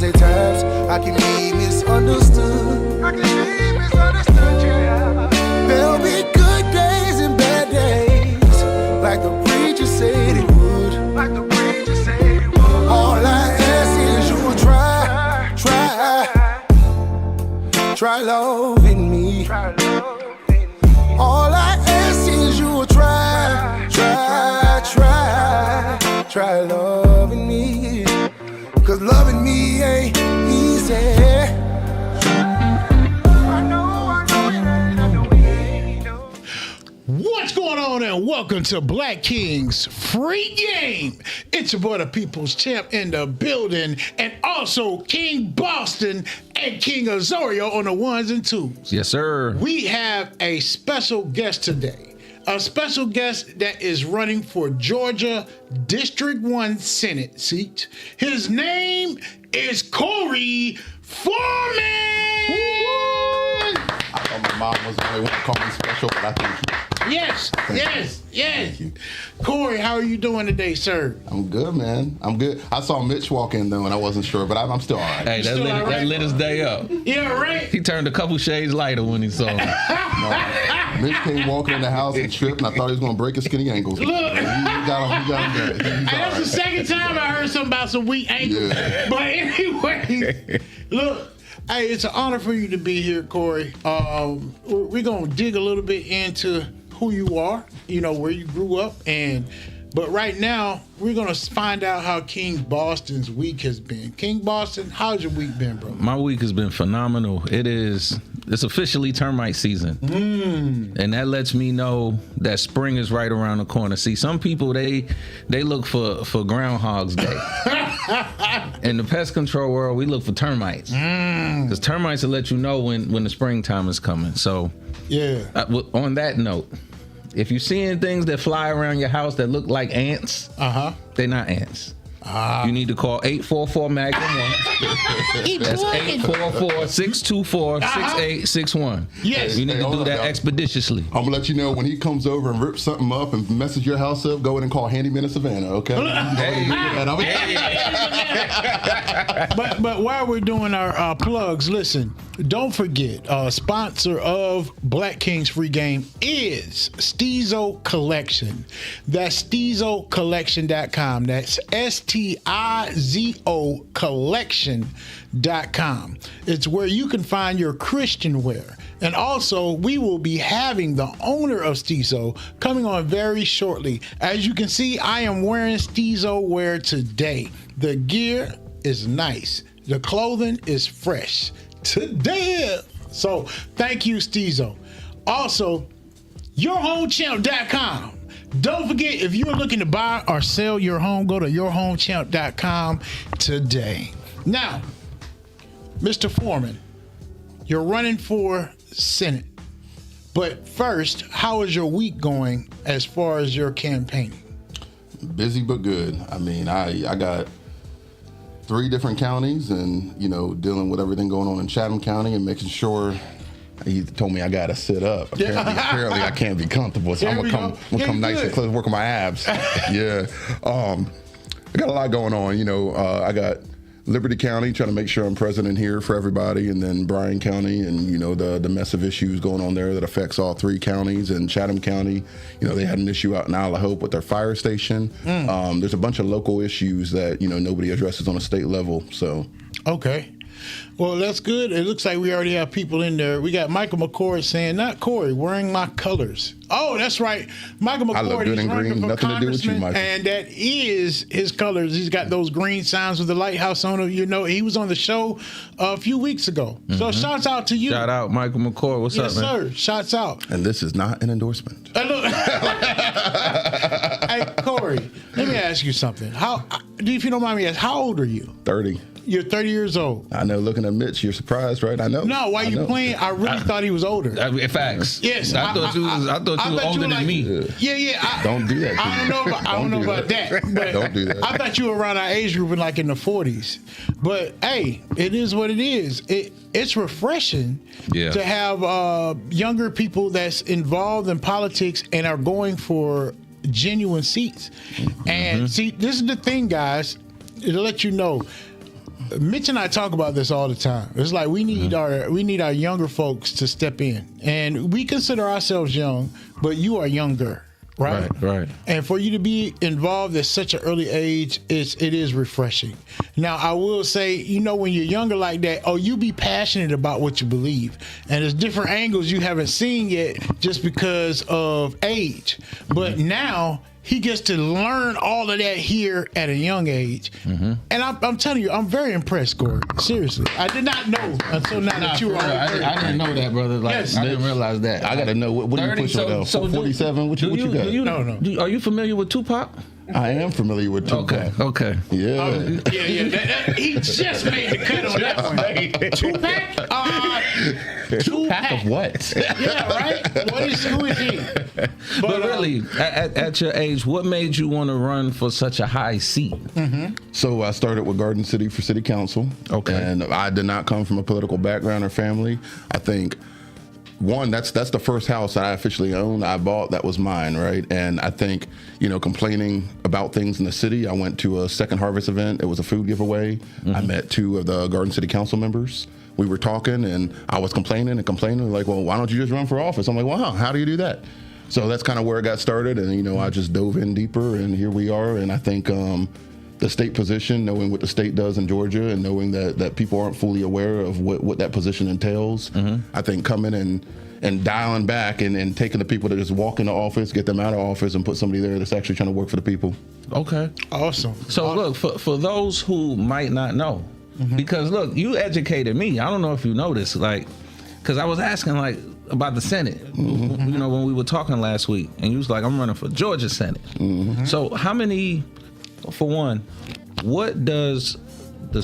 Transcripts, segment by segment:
cause at times I can be misunderstood. Yeah. There'll be good days and bad days, like the preacher said it would. All I ask is you will try loving me. All I ask is you will try loving me. Cause loving me ain't easy. What's going on, and welcome to Black King's Free Game. It's your boy, the People's Champ, in the building, and also King Boston and King Azorio on the ones and twos. Yes, sir. We have a special guest today. A special guest that is running for Georgia District 1 Senate seat. His name is Corey Foreman. I thought my mom was the only one to call me special, but I think Yes. Thank you. Corey, how are you doing today, sir? I'm good, man. I'm good. I saw Mitch walk in though, and I wasn't sure, but I'm still all right. Hey, that lit his day up. Yeah, right. He turned a couple shades lighter when he saw him. No, Mitch came walking in the house and tripped, and I thought he was going to break his skinny ankles. Look. He got him good. He's all That's the second time I heard something about some weak ankles. Yeah. But anyway, look. Hey, it's an honor for you to be here, Corey. We're going to dig a little bit into who you are, where you grew up, but right now we're going to find out how King Boston's week has been. King Boston, how's your week been, bro? My week has been phenomenal. It's officially termite season. And that lets me know that spring is right around the corner. See, some people, they look for Groundhog's Day. In the pest control world, we look for termites. Because termites will let you know when the springtime is coming. So, yeah. On that note, if you're seeing things that fly around your house that look like ants, they're not ants. You need to call 844-MAGNUM-1. That's 844-624-6861. Yes. You need to do that expeditiously. I'm going to let you know when he comes over and rips something up and messes your house up, go in and call Handyman in Savannah, okay? But while we're doing our plugs, listen, don't forget, sponsor of Black King's Free Game is Steezo Collection. That's SteezoCollection.com. That's STIZO Collection.com. It's where you can find your Christian wear. And also, we will be having the owner of Steezo coming on very shortly. As you can see, I am wearing Steezo wear today. The gear is nice. The clothing is fresh. Today. So, thank you, Steezo. Also, yourhomechamp.com. Don't forget, if you're looking to buy or sell your home, go to yourhomechamp.com today. Now, Mr. Foreman, you're running for Senate. But first, how is your week going as far as your campaigning? Busy but good. I mean, I got 3 different counties and, dealing with everything going on in Chatham County and making sure. He told me I got to sit up. Apparently I can't be comfortable, so I'm going to come nice and close, work on my abs. Yeah. I got a lot going on. I got Liberty County, trying to make sure I'm president here for everybody, and then Bryan County and, the mess of issues going on there that affects all 3 counties. And Chatham County, they had an issue out in Isle of Hope with their fire station. There's a bunch of local issues that, nobody addresses on a state level. So. Okay. Well, that's good. It looks like we already have people in there. We got Michael McCord saying, not Corey, wearing my colors. Oh, that's right. Michael McCord, I look good in green. Nothing to do with you, Michael. And that is his colors. He's got those green signs with the lighthouse on it. He was on the show a few weeks ago. So shouts out to you. Shout out, Michael McCord. What's up, man? Yes, sir. Shouts out. And this is not an endorsement. Hey, Corey, let me ask you something. If you don't mind me asking, how old are you? 30. You're 30 years old. I know, looking at Mitch, you're surprised, right? I know. No, while you playing, I really thought he was older. Facts. Yes. I thought you were older than me. Yeah. Don't do that. I don't know about that. But don't do that. I thought you were around our age group in the 40s. But hey, it is what it is. It's refreshing to have younger people that's involved in politics and are going for genuine seats. And see, this is the thing, guys, to let you know. Mitch and I talk about this all the time. It's like we need our younger folks to step in, and we consider ourselves young, but you are younger, right? Right. And for you to be involved at such an early age, it is refreshing. Now, I will say, when you're younger like that, you be passionate about what you believe, and there's different angles you haven't seen yet just because of age. But now he gets to learn all of that here at a young age. And I'm telling you, I'm very impressed, Corey. Seriously. I did not know until now that you were already I didn't know that, brother. Yes. I didn't realize that. I got to know, what do you push on? 47? What you got? No. Are you familiar with Tupac? I am familiar with Tupac. Okay. Yeah. He just made the cut on that one. Tupac? Tupac of what? Yeah, right? Who is he? But really, at your age, what made you want to run for such a high seat? So I started with Garden City for city council. Okay. And I did not come from a political background or family. I think, one, that's the first house that I officially owned. I bought, that was mine, right? And I think, complaining about things in the city, I went to a Second Harvest event. It was a food giveaway. I met two of the Garden City council members. We were talking, and I was complaining, like, well, why don't you just run for office? I'm like, well, how do you do that? So that's kind of where it got started, and, I just dove in deeper, and here we are. And I think the state position, knowing what the state does in Georgia, and knowing that people aren't fully aware of what that position entails, I think coming and dialing back and taking the people that just walk into office, get them out of office, and put somebody there that's actually trying to work for the people. Okay. Awesome. So look, for those who might not know, because look, you educated me. I don't know if you know this, because I was asking about the Senate, when we were talking last week, and you was like, I'm running for Georgia Senate. So how many, for one, what does the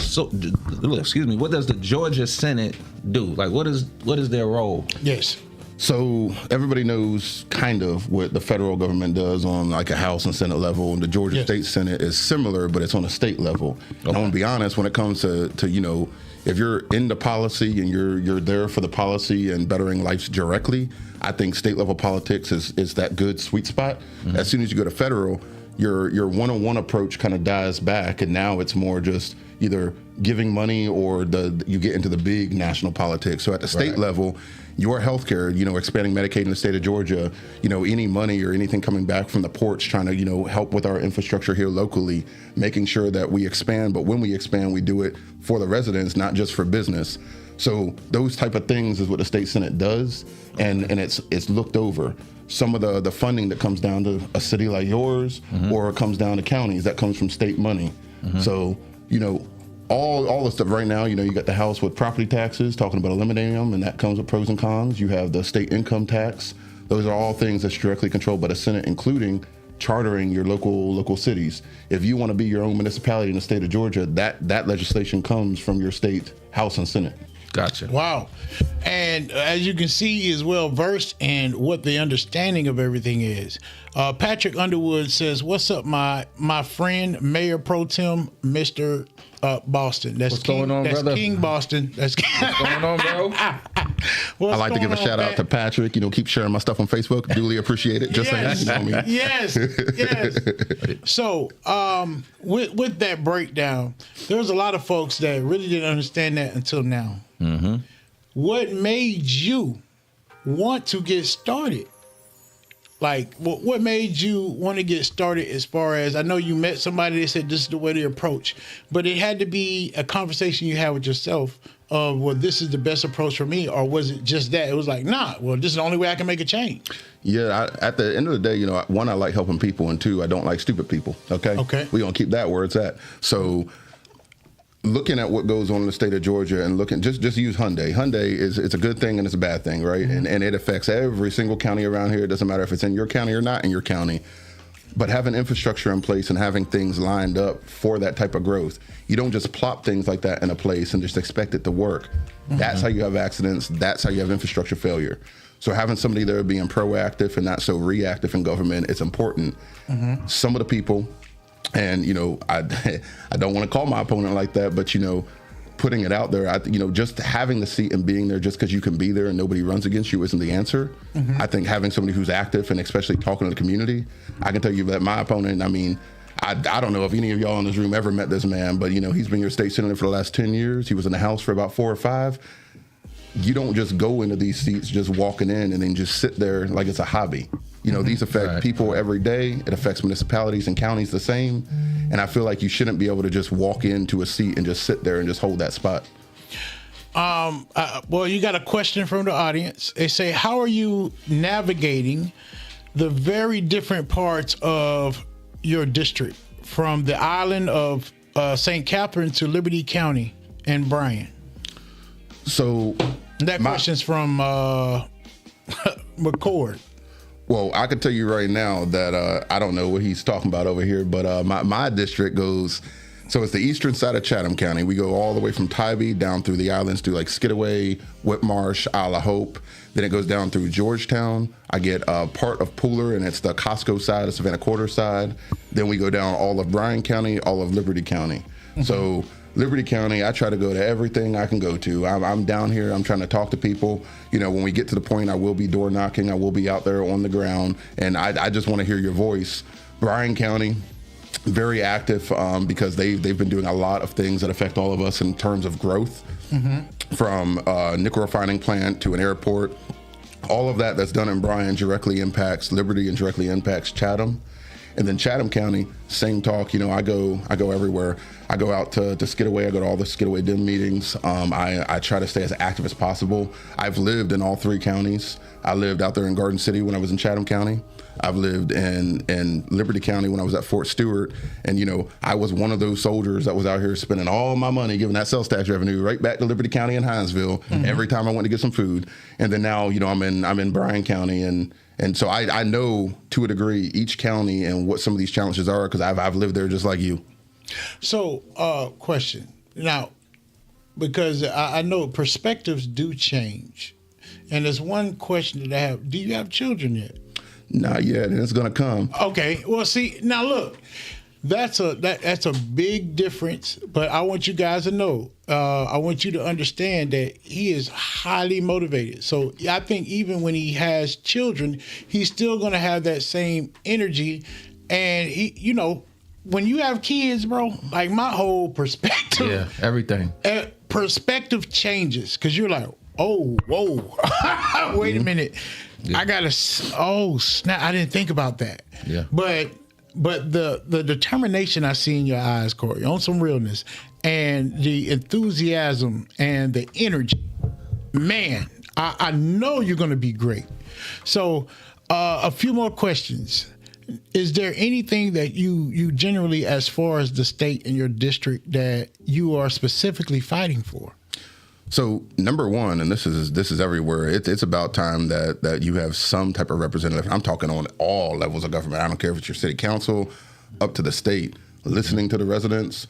Georgia Senate do? What is their role? Yes. So everybody knows kind of what the federal government does on a House and Senate level, and the Georgia State Senate is similar, but it's on a state level. Okay. I'm gonna be honest, when it comes to if you're into policy and you're there for the policy and bettering lives directly, I think state level politics is that good sweet spot. As soon as you go to federal, your one-on-one approach kind of dies back, and now it's more just either giving money or you get into the big national politics. So at the state level, your healthcare, expanding Medicaid in the state of Georgia, any money or anything coming back from the porch, trying to, help with our infrastructure here locally, making sure that we expand. But when we expand, we do it for the residents, not just for business. So those type of things is what the state Senate does, and it's looked over. Some of the funding that comes down to a city like yours, or it comes down to counties, that comes from state money. So, all the stuff right now, you got the House with property taxes, talking about eliminating them, and that comes with pros and cons. You have the state income tax. Those are all things that's directly controlled by the Senate, including chartering your local cities. If you want to be your own municipality in the state of Georgia, that legislation comes from your state House and Senate. Gotcha. Wow. And as you can see, he is well versed in what the understanding of everything is. Patrick Underwood says, "What's up, my friend, Mayor Pro Tem, Mr. Boston?" That's What's going on, that's brother? King Boston. That's What's going on, bro? I like to give a shout out to Patrick. Keep sharing my stuff on Facebook. Duly appreciate it. Just saying. Yes. So, with that breakdown, there's a lot of folks that really didn't understand that until now. What made you want to get started? What made you want to get started? As far as I know, you met somebody that said this is the way to approach, but it had to be a conversation you had with yourself of, well, this is the best approach for me, or was it just that it was like, nah, well, this is the only way I can make a change? Yeah, at the end of the day, one, I like helping people, and two, I don't like stupid people. Okay. We're gonna keep that where it's at. So, looking at what goes on in the state of Georgia, and just use Hyundai. Hyundai it's a good thing and it's a bad thing, right? And it affects every single county around here. It doesn't matter if it's in your county or not in your county. But having infrastructure in place and having things lined up for that type of growth, you don't just plop things like that in a place and just expect it to work. That's how you have accidents. That's how you have infrastructure failure. So having somebody there being proactive and not so reactive in government, it's important. Some of the people, and I don't want to call my opponent like that, but putting it out there, just having the seat and being there just because you can be there and nobody runs against you isn't the answer. I think having somebody who's active and especially talking to the community, I can tell you that my opponent, I don't know if any of y'all in this room ever met this man, but he's been your state senator for the last 10 years. He was in the House for about 4 or 5. You don't just go into these seats just walking in and then just sit there like it's a hobby. These affect people every day. It affects municipalities and counties the same. And I feel like you shouldn't be able to just walk into a seat and just sit there and just hold that spot. Well, you got a question from the audience. They say, how are you navigating the very different parts of your district, from the island of St. Catherine to Liberty County and Bryan? So that question's from McCord. Well, I can tell you right now that I don't know what he's talking about over here, but my district goes, so it's the eastern side of Chatham County. We go all the way from Tybee down through the islands to like Skidaway, Whitmarsh, Isle of Hope. Then it goes down through Georgetown. I get part of Pooler, and it's the Costco side, the Savannah Quarter side. Then we go down all of Bryan County, all of Liberty County. Mm-hmm. So Liberty County, I try to go to everything I can go to. I'm down here. I'm trying to talk to people. When we get to the point, I will be door knocking. I will be out there on the ground, and I just want to hear your voice. Bryan County, very active because they've been doing a lot of things that affect all of us in terms of growth, from nickel refining plant to an airport. All of that's done in Bryan directly impacts Liberty and directly impacts Chatham. And then Chatham County, same talk. I go everywhere. I go out to Skidaway. I go to all the Skidaway DIM meetings. I try to stay as active as possible. I've lived in all 3 counties. I lived out there in Garden City when I was in Chatham County. I've lived in Liberty County when I was at Fort Stewart. And, I was one of those soldiers that was out here spending all my money, giving that sales tax revenue right back to Liberty County and Hinesville every time I went to get some food. And then now, I'm in Bryan County, and so I know to a degree each county and what some of these challenges are, because I've lived there just like you. So, question. Now, because I know perspectives do change. And there's one question that I have. Do you have children yet? Not yet, and it's going to come. Okay. Well, see, now look, that's a big difference, but I want you guys to know, I want you to understand that he is highly motivated. So I think even when he has children, he's still going to have that same energy. And he, when you have kids, bro, like my whole perspective, everything perspective changes, because you're like, oh, whoa, wait a minute. I gotta. Oh snap! I didn't think about that. Yeah. But the determination I see in your eyes, Corey, on some realness, and the enthusiasm and the energy, man, I know you're gonna be great. So, a few more questions. Is there anything that you generally, as far as the state and your district, that you are specifically fighting for? So number one, and this is everywhere, it's about time that you have some type of representative. I'm talking on all levels of government. I don't care if it's your city council up to the state, listening to the residents.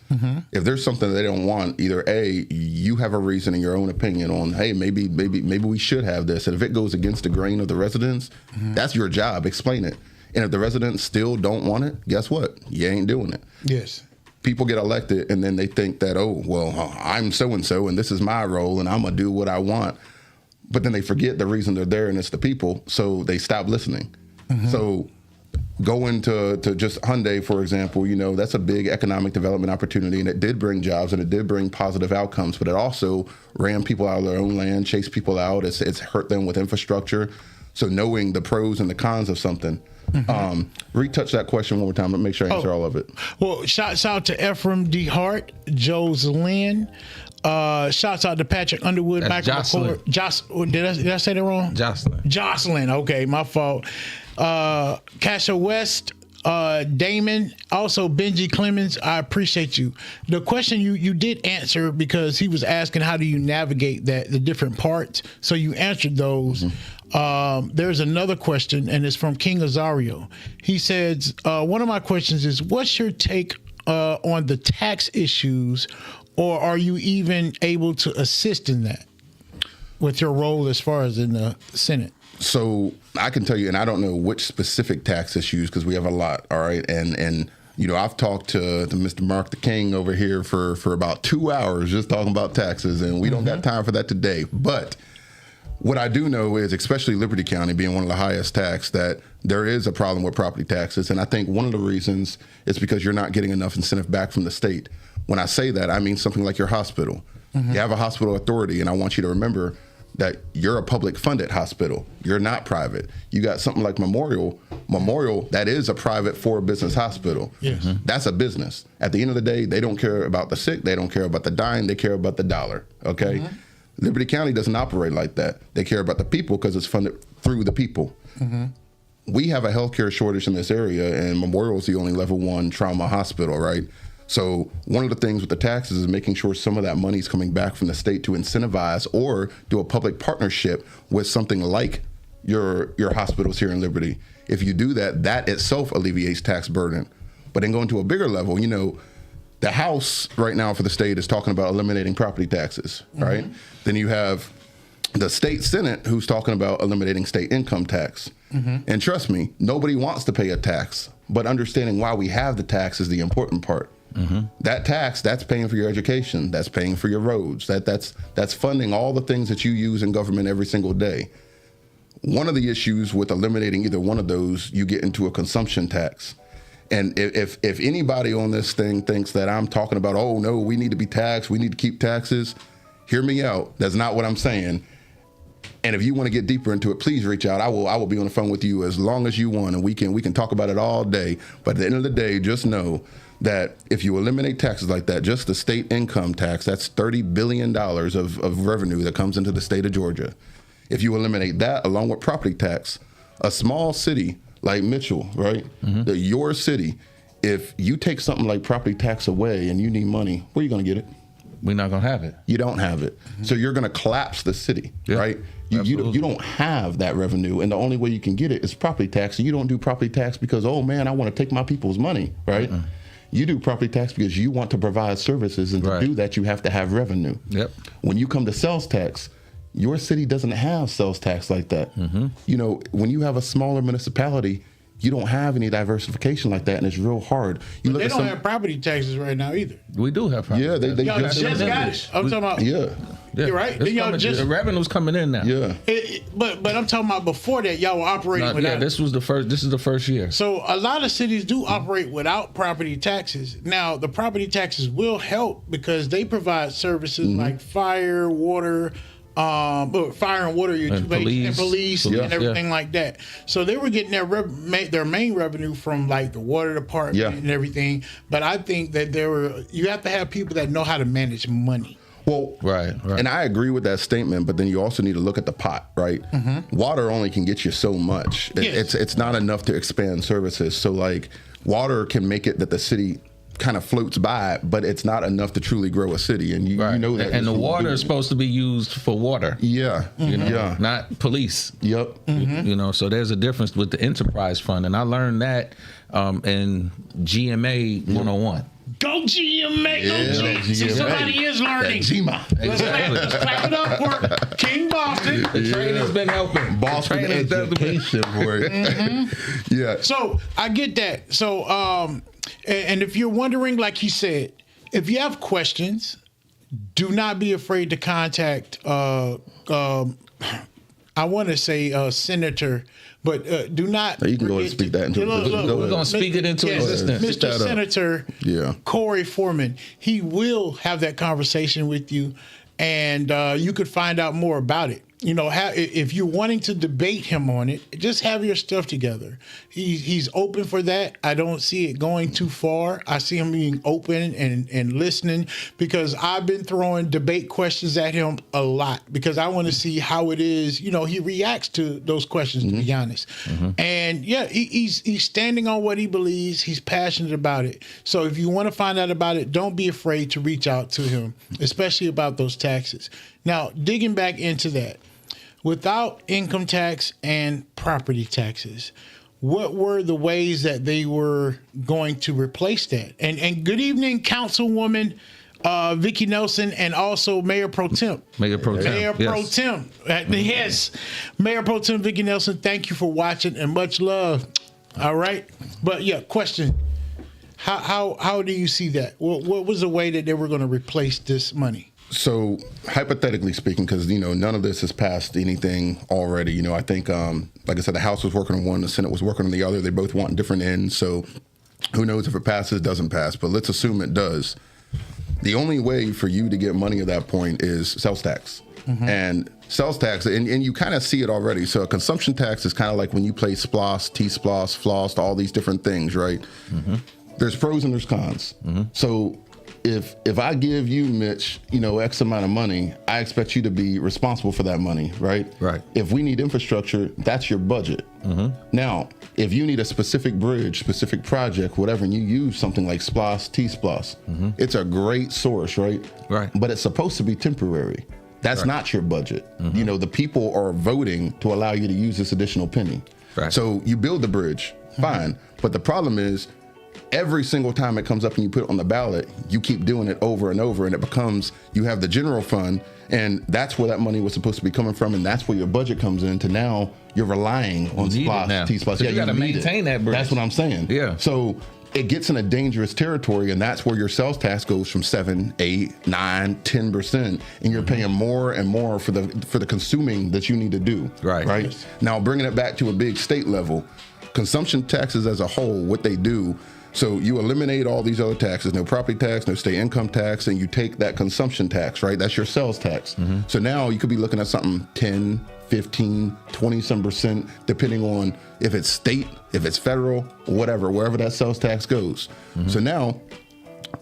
If there's something they don't want, either A, you have a reason in your own opinion on, hey, maybe we should have this. And if it goes against the grain of the residents, that's your job. Explain it. And if the residents still don't want it, guess what? You ain't doing it. Yes. People get elected and then they think that, oh, well, I'm so-and-so and this is my role and I'm going to do what I want. But then they forget the reason they're there, and it's the people. So they stop listening. So going to just Hyundai, for example, that's a big economic development opportunity, and it did bring jobs and it did bring positive outcomes, but it also ran people out of their own land, chased people out. It's hurt them with infrastructure. So knowing the pros and the cons of something. Retouch that question one more time, but make sure I answer all of it. Well, shouts out to Ephraim D. Hart, Jocelyn. Shouts out to Patrick Underwood, Michael McCord. Did I say that wrong? Jocelyn. Okay, my fault. Kasha West, Damon, also Benji Clemens. I appreciate you. The question you did answer, because he was asking how do you navigate the different parts. So you answered those. There's another question, and it's from King Azario. He says, one of my questions is, what's your take on the tax issues, or are you even able to assist in that with your role as far as in the Senate? So I can tell you, and I don't know which specific tax issues, because we have a lot, all right? And I've talked to Mr. Mark the King over here for about 2 hours just talking about taxes, and we don't got time for that today. But What I do know is, especially Liberty County being one of the highest taxed, that there is a problem with property taxes. And I think one of the reasons is because you're not getting enough incentive back from the state. When I say that, I mean something like your hospital. You have a hospital authority, and I want you to remember that you're a public funded hospital. You're not private. You got something like Memorial, that is a private for business hospital. Yes. That's a business. At the end of the day, they don't care about the sick. They don't care about the dying. They care about the dollar. Okay. Liberty County doesn't operate like that. They care about the people because it's funded through the people. We have a healthcare shortage in this area, and Memorial is the only level 1 trauma hospital, right? So one of the things with the taxes is making sure some of that money is coming back from the state to incentivize or do a public partnership with something like your hospitals here in Liberty. If you do that, that itself alleviates tax burden. But then going to a bigger level, you know, the House right now for the state is talking about eliminating property taxes, right? Then you have the state Senate who's talking about eliminating state income tax. And trust me, nobody wants to pay a tax, but understanding why we have the tax is the important part. That tax, that's paying for your education, that's paying for your roads, that's funding all the things that you use in government every single day. One of the issues with eliminating either one of those, you get into a consumption tax. And if anybody on this thing thinks that I'm talking about, oh no, we need to be taxed, we need to keep taxes, hear me out. That's not what I'm saying. And if you want to get deeper into it, please reach out. I will be on the phone with you as long as you want, and we can talk about it all day. But at the end of the day, just know that if you eliminate taxes like that, just the state income tax, that's $30 billion of revenue that comes into the state of Georgia. If you eliminate that along with property tax, a small city like Mitchell, right? Your city, if you take something like property tax away and you need money, where are you going to get it? We're not going to have it. You don't have it. So you're going to collapse the city, right? You don't have that revenue, and the only way you can get it is property tax. And you don't do property tax because, oh man, I want to take my people's money, right? You do property tax because you want to provide services, and to do that, you have to have revenue. When you come to sales tax, your city doesn't have sales tax like that. You know, when you have a smaller municipality, you don't have any diversification like that, and it's real hard. You look They at don't have property taxes right now either. We do have property. Yeah, they Y'all just just got it. I'm talking about. Yeah, You're right. It's Y'all coming, just- the revenue's coming in now. yeah. But I'm talking about before that, y'all were operating without. Yeah, this is the first year. So a lot of cities do operate without property taxes. Now, the property taxes will help because they provide services like fire, water, fire and water police and everything like that. So they were getting their main revenue from like the water department and everything. But I think that you have to have people that know how to manage money. Well, right. And I agree with that statement, but then you also need to look at the pot, right? Water only can get you so much. It's not enough to expand services. So like water can make it that the city kind of floats by, but it's not enough to truly grow a city. And you know that. And the water is supposed to be used for water. Yeah. You know, not police. Yep. You know, so there's a difference with the enterprise fund. And I learned that in GMA 101. Go GMA, go G. So somebody is learning. Let's clap it up for King Boston. The training's been helping. Boston education, boy. Yeah. So I get that. So, and if you're wondering, like he said, if you have questions, do not be afraid to contact, I want to say Senator, but do not. You can go and speak that into existence. We're going to speak it into existence. Mr. Senator Corey Foreman, he will have that conversation with you, and you could find out more about it. You know, if you're wanting to debate him on it, just have your stuff together. He's open for that. I don't see it going too far. I see him being open and listening, because I've been throwing debate questions at him a lot because I want to see how it is. You know, he reacts to those questions, to be honest. And yeah, he's standing on what he believes. He's passionate about it. So if you want to find out about it, don't be afraid to reach out to him, especially about those taxes. Now, digging back into that. Without income tax and property taxes, what were the ways that they were going to replace that? And good evening, Councilwoman Vicki Nelson, and also Mayor Pro Tem. Mayor Pro Tem. Yes. Mayor Pro Tem Vicki Nelson, thank you for watching and much love. All right. But yeah, question. How do you see that? What was the way that they were going to replace this money? So hypothetically speaking, because none of this has passed anything already. I think, like I said, the House was working on one, the Senate was working on the other. They both want different ends. So who knows if it passes, doesn't pass. But let's assume it does. The only way for you to get money at that point is sales tax. And sales tax, and you kind of see it already. So a consumption tax is kind of like when you play Sploss, T-Sploss, Floss, all these different things, right? There's pros and there's cons. So if I give you, Mitch, X amount of money, I expect you to be responsible for that money, right? Right. If we need infrastructure, that's your budget. Now, if you need a specific bridge, specific project, whatever, and you use something like Sploss, T-Sploss, it's a great source, right? Right. But it's supposed to be temporary. That's not your budget. The people are voting to allow you to use this additional penny. Right. So you build the bridge, fine. But the problem is, every single time it comes up and you put it on the ballot, you keep doing it over and over, and it becomes, you have the general fund, and that's where that money was supposed to be coming from, and that's where your budget comes in. To now you're relying on Sploss, T-Sploss. So you got to maintain that bridge. That's what I'm saying. Yeah. So it gets in a dangerous territory, and that's where your sales tax goes from 7, 8, 9, 10%, and you're paying more and more for the consuming that you need to do. Right. Now, bringing it back to a big state level, consumption taxes as a whole, what they do. So you eliminate all these other taxes, no property tax, no state income tax, and you take that consumption tax, right? That's your sales tax. So now you could be looking at something 10, 15, 20 some percent, depending on if it's state, if it's federal, whatever, wherever that sales tax goes. So now,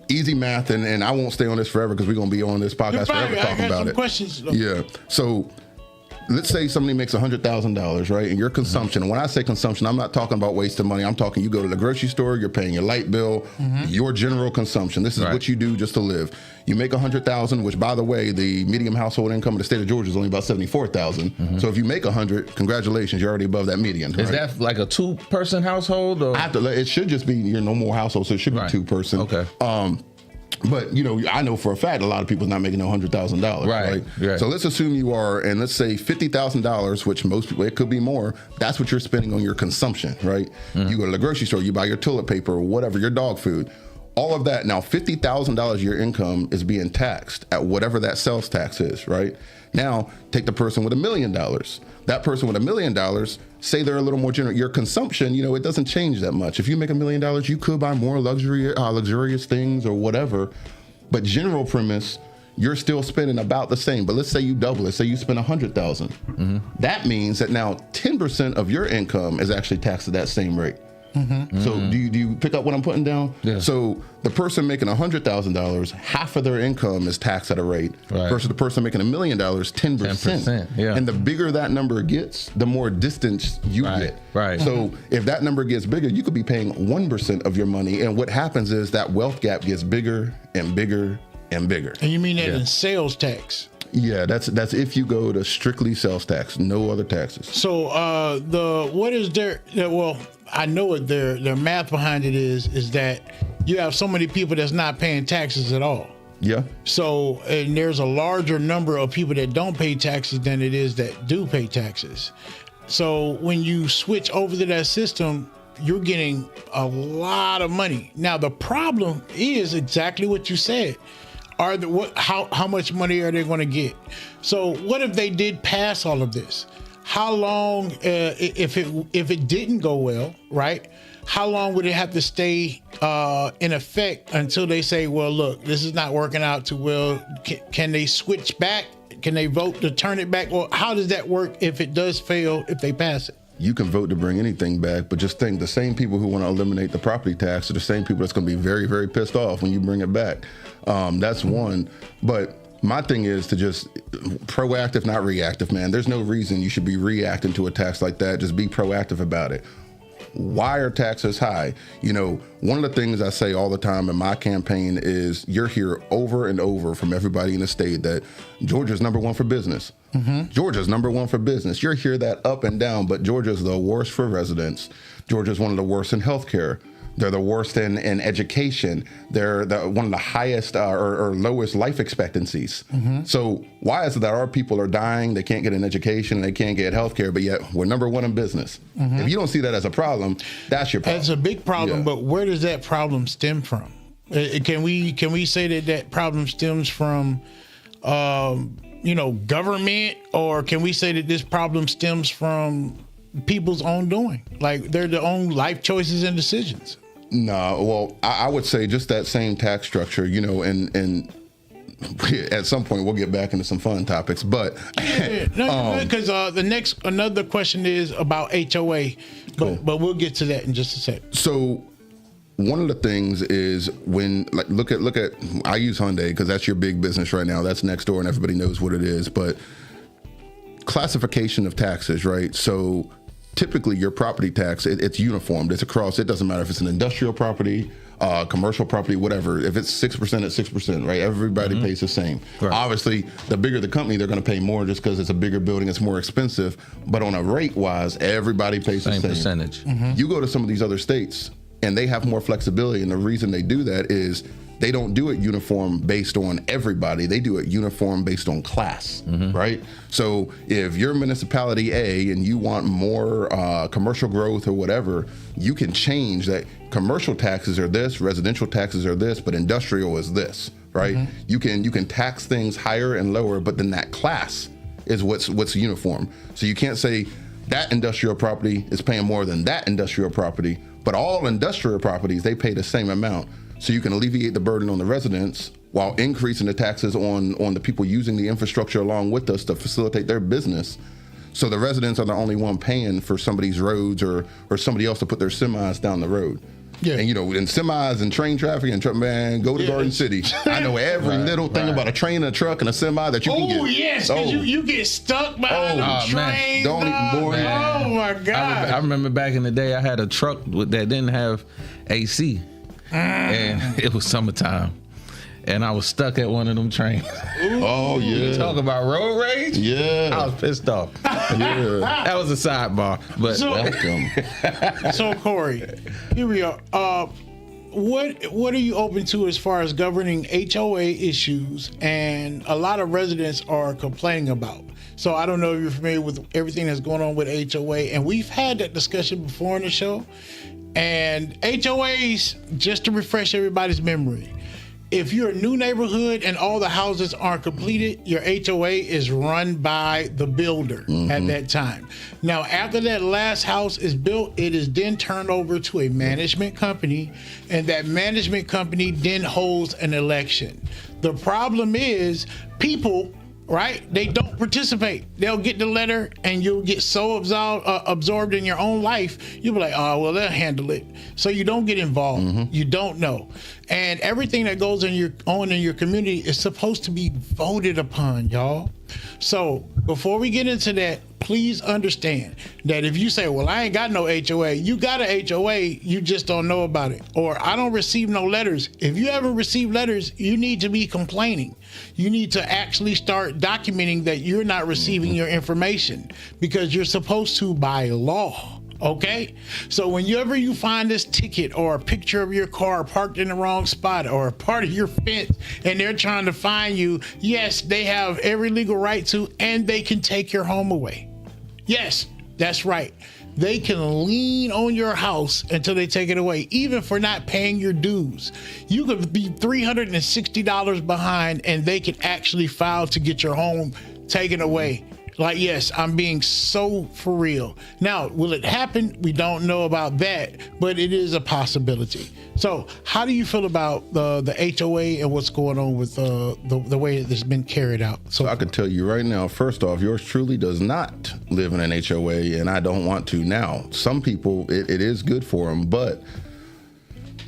easy math, and I won't stay on this forever because we're going to be on this podcast forever talking about it. Questions. Yeah. So let's say somebody makes $100,000, right? And your consumption, and when I say consumption, I'm not talking about wasting money. I'm talking you go to the grocery store, you're paying your light bill, your general consumption. This is what you do just to live. You make $100,000, which, by the way, the median household income in the state of Georgia is only about $74,000. So if you make $100,000, congratulations, you're already above that median. Is that like a 2-person household? Or? It should just be your normal household, so it should be 2-person. Okay. But I know for a fact a lot of people are not making $100,000. Right. So let's assume you are, and let's say $50,000, which most people, it could be more. That's what you're spending on your consumption, right? You go to the grocery store, you buy your toilet paper or whatever, your dog food, all of that. Now, $50,000 of your income is being taxed at whatever that sales tax is, right? Now, take the person with $1 million. That person with $1 million, say they're a little more generous. Your consumption, it doesn't change that much. If you make $1 million, you could buy more luxurious things or whatever. But general premise, you're still spending about the same. But let's say you double it. Say you spend $100,000. That means that now 10% of your income is actually taxed at that same rate. So do you pick up what I'm putting down? Yeah. So the person making $100,000, half of their income is taxed at a rate, versus the person making $1 million, 10%. Yeah. And the bigger that number gets, the more distance you get. Right. So if that number gets bigger, you could be paying 1% of your money, and what happens is that wealth gap gets bigger and bigger and bigger. And you mean that in sales tax? Yeah, that's if you go to strictly sales tax, no other taxes. So what is their well, I know what their math behind it is that you have so many people that's not paying taxes at all. Yeah. So, and there's a larger number of people that don't pay taxes than it is that do pay taxes. So when you switch over to that system, you're getting a lot of money. Now the problem is exactly what you said. How much money are they going to get? So what if they did pass all of this? How long, if it didn't go well, right? How long would it have to stay in effect until they say, well, look, this is not working out too well? Can they switch back? Can they vote to turn it back? Or how does that work if it does fail, if they pass it? You can vote to bring anything back, but just think the same people who want to eliminate the property tax are the same people that's going to be very, very pissed off when you bring it back. That's one. But my thing is to just proactive, not reactive, man. There's no reason you should be reacting to a tax like that. Just be proactive about it. Why are taxes high? One of the things I say all the time in my campaign is you're hear over and over from everybody in the state that Georgia's number one for business. Georgia's number one for business. You'll hear that up and down, but Georgia's the worst for residents. Georgia's one of the worst in healthcare. They're the worst in education. They're one of the highest or lowest life expectancies. So why is it that our people are dying? They can't get an education, they can't get health care, but yet we're number one in business. If you don't see that as a problem, that's your problem. That's a big problem, but where does that problem stem from? Can we say that problem stems from government, or can we say that this problem stems from people's own doing? Like their own life choices and decisions? No, well, I would say just that same tax structure, and at some point we'll get back into some fun topics, but because another question is about HOA, but we'll get to that in just a sec. So one of the things is when look at I use Hyundai because that's your big business right now. That's next door and everybody knows what it is, but classification of taxes, right? So typically your property tax, it's uniformed. It's across. It doesn't matter if it's an industrial property, commercial property, whatever. If it's 6%, it's 6%, right? Everybody pays the same. Right. Obviously, the bigger the company, they're going to pay more just because it's a bigger building. It's more expensive. But on a rate wise, everybody pays the same percentage. You go to some of these other states and they have more flexibility. And the reason they do that is they don't do it uniform based on everybody. They do it uniform based on class, right? So if you're municipality A and you want more commercial growth or whatever, you can change that. Commercial taxes are this, residential taxes are this, but industrial is this, right? You can tax things higher and lower, but then that class is what's uniform. So you can't say that industrial property is paying more than that industrial property, but all industrial properties, they pay the same amount. So you can alleviate the burden on the residents while increasing the taxes on the people using the infrastructure along with us to facilitate their business. So the residents are the only one paying for somebody's roads or somebody else to put their semis down the road. Yeah. And in semis and train traffic and truck, man, go to Garden City. I know every little thing about a train, a truck, and a semi that you can get. Oh yes, because you get stuck behind the train. Don't even boy. Oh my God. I remember back in the day, I had a truck that didn't have AC, and it was summertime, and I was stuck at one of them trains. Oh yeah. You talk about road rage? Yeah. I was pissed off. Yeah. That was a sidebar, but welcome. So Corey, here we are. What are you open to as far as governing HOA issues and a lot of residents are complaining about? So I don't know if you're familiar with everything that's going on with HOA, and we've had that discussion before on the show. And HOAs, just to refresh everybody's memory, if you're a new neighborhood and all the houses aren't completed, your HOA is run by the builder at that time. Now, after that last house is built, it is then turned over to a management company, and that management company then holds an election. The problem is people, right? They don't participate. They'll get the letter and you'll get so absorbed in your own life. You'll be like, oh, well, they'll handle it. So you don't get involved. You don't know. And everything that goes in your community is supposed to be voted upon, y'all. So before we get into that, please understand that if you say, well, I ain't got no HOA, you got a HOA, you just don't know about it. Or I don't receive no letters. If you ever receive letters, you need to be complaining. You need to actually start documenting that you're not receiving your information because you're supposed to by law. Okay, so whenever you find this ticket or a picture of your car parked in the wrong spot or a part of your fence and they're trying to find you, yes, they have every legal right to, and they can take your home away. Yes, that's right. They can lien on your house until they take it away, even for not paying your dues. You could be $360 behind and they can actually file to get your home taken away. Like, yes, I'm being so for real. Now, will it happen? We don't know about that, but it is a possibility. So how do you feel about the HOA and what's going on with the way it's been carried out? So I can tell you right now, first off, yours truly does not live in an HOA, and I don't want to now. Some people, it is good for them, but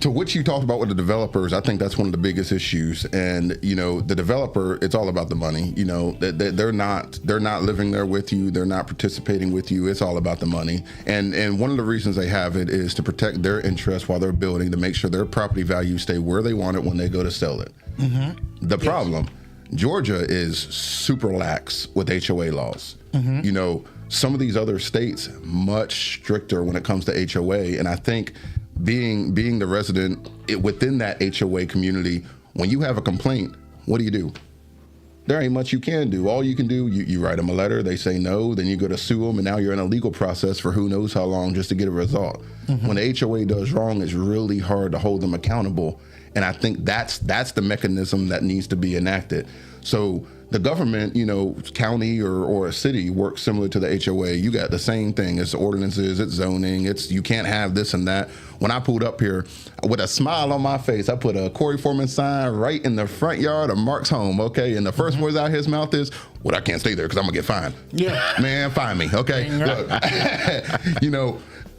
to what you talked about with the developers, I think that's one of the biggest issues. And the developer, it's all about the money. They're not living there with you. They're not participating with you. It's all about the money. And one of the reasons they have it is to protect their interests while they're building, to make sure their property values stay where they want it when they go to sell it. The problem, Georgia is super lax with HOA laws. Some of these other states much stricter when it comes to HOA, and I think being the resident within that HOA community, when you have a complaint, what do? There ain't much you can do. All you can do, you write them a letter, they say no, then you go to sue them, and now you're in a legal process for who knows how long just to get a result. When the HOA does wrong, it's really hard to hold them accountable, and I think that's the mechanism that needs to be enacted. So The government, county or a city works similar to the HOA. You got the same thing. It's ordinances, it's zoning, you can't have this and that. When I pulled up here with a smile on my face, I put a Corey Foreman sign right in the front yard of Mark's home, okay? And the first words out of his mouth is, well, I can't stay there because I'm going to get fined. Yeah. Man, fine me, okay? Look,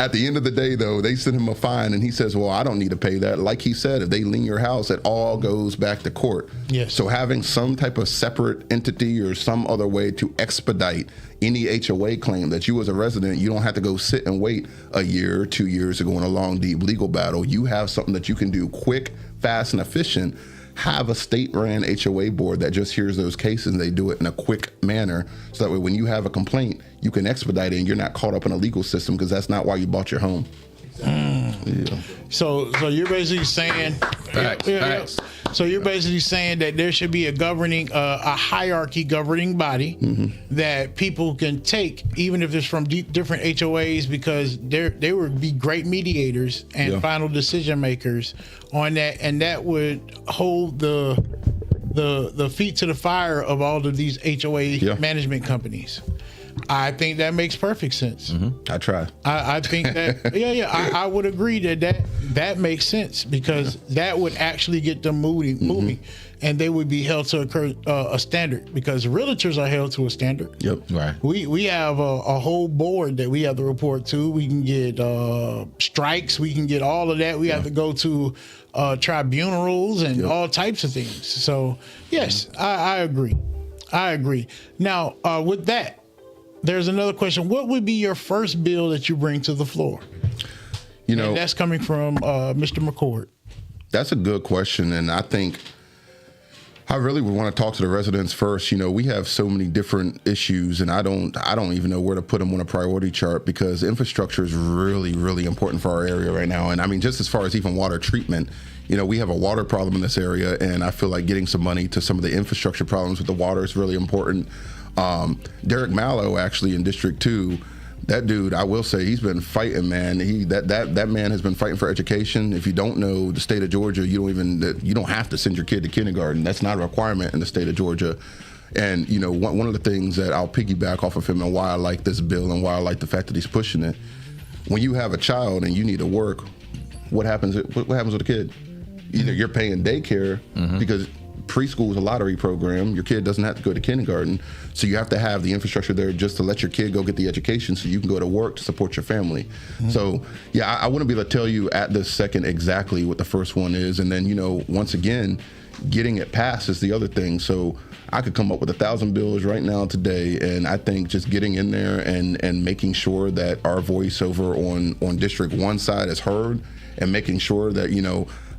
at the end of the day, though, they sent him a fine, and he says, well, I don't need to pay that. Like he said, if they lien your house, it all goes back to court. Yes. So having some type of separate entity or some other way to expedite any HOA claim that you as a resident, you don't have to go sit and wait a year or 2 years to go in a long, deep legal battle. You have something that you can do quick, fast, and efficient. Have a state-ran HOA board that just hears those cases and they do it in a quick manner. So that way when you have a complaint, you can expedite it and you're not caught up in a legal system because that's not why you bought your home. Yeah. So you're basically saying, Facts. So you're basically saying that there should be a governing, a hierarchy governing body that people can take, even if it's from different HOAs, because they would be great mediators and final decision makers on that, and that would hold the feet to the fire of all of these HOA management companies. I think that makes perfect sense. I try. I think that, I would agree that makes sense, because that would actually get them moving, and they would be held to a standard, because realtors are held to a standard. Yep. Right. We have a whole board that we have to report to. We can get strikes. We can get all of that. We have to go to tribunals and all types of things. So, yes, I agree. Now, with that, there's another question. What would be your first bill that you bring to the floor? And that's coming from Mr. McCord. That's a good question, and I think I really would want to talk to the residents first. We have so many different issues, and I don't even know where to put them on a priority chart, because infrastructure is really, really important for our area right now. And I mean, just as far as even water treatment, we have a water problem in this area, and I feel like getting some money to some of the infrastructure problems with the water is really important. Derek Mallow, actually, in District 2, that dude, I will say, he's been fighting, man. That man has been fighting for education. If you don't know, the state of Georgia, you don't have to send your kid to kindergarten. That's not a requirement in the state of Georgia. And one of the things that I'll piggyback off of him, and why I like this bill and why I like the fact that he's pushing it, when you have a child and you need to work, what happens with a kid? Either you're paying daycare because preschool is a lottery program. Your kid doesn't have to go to kindergarten, so you have to have the infrastructure there just to let your kid go get the education so you can go to work to support your family. So I wouldn't be able to tell you at this second exactly what the first one is, and then once again, getting it passed is the other thing. So I could come up with 1,000 bills right now today, and I think just getting in there and making sure that our voice over on District 1 side is heard, and making sure that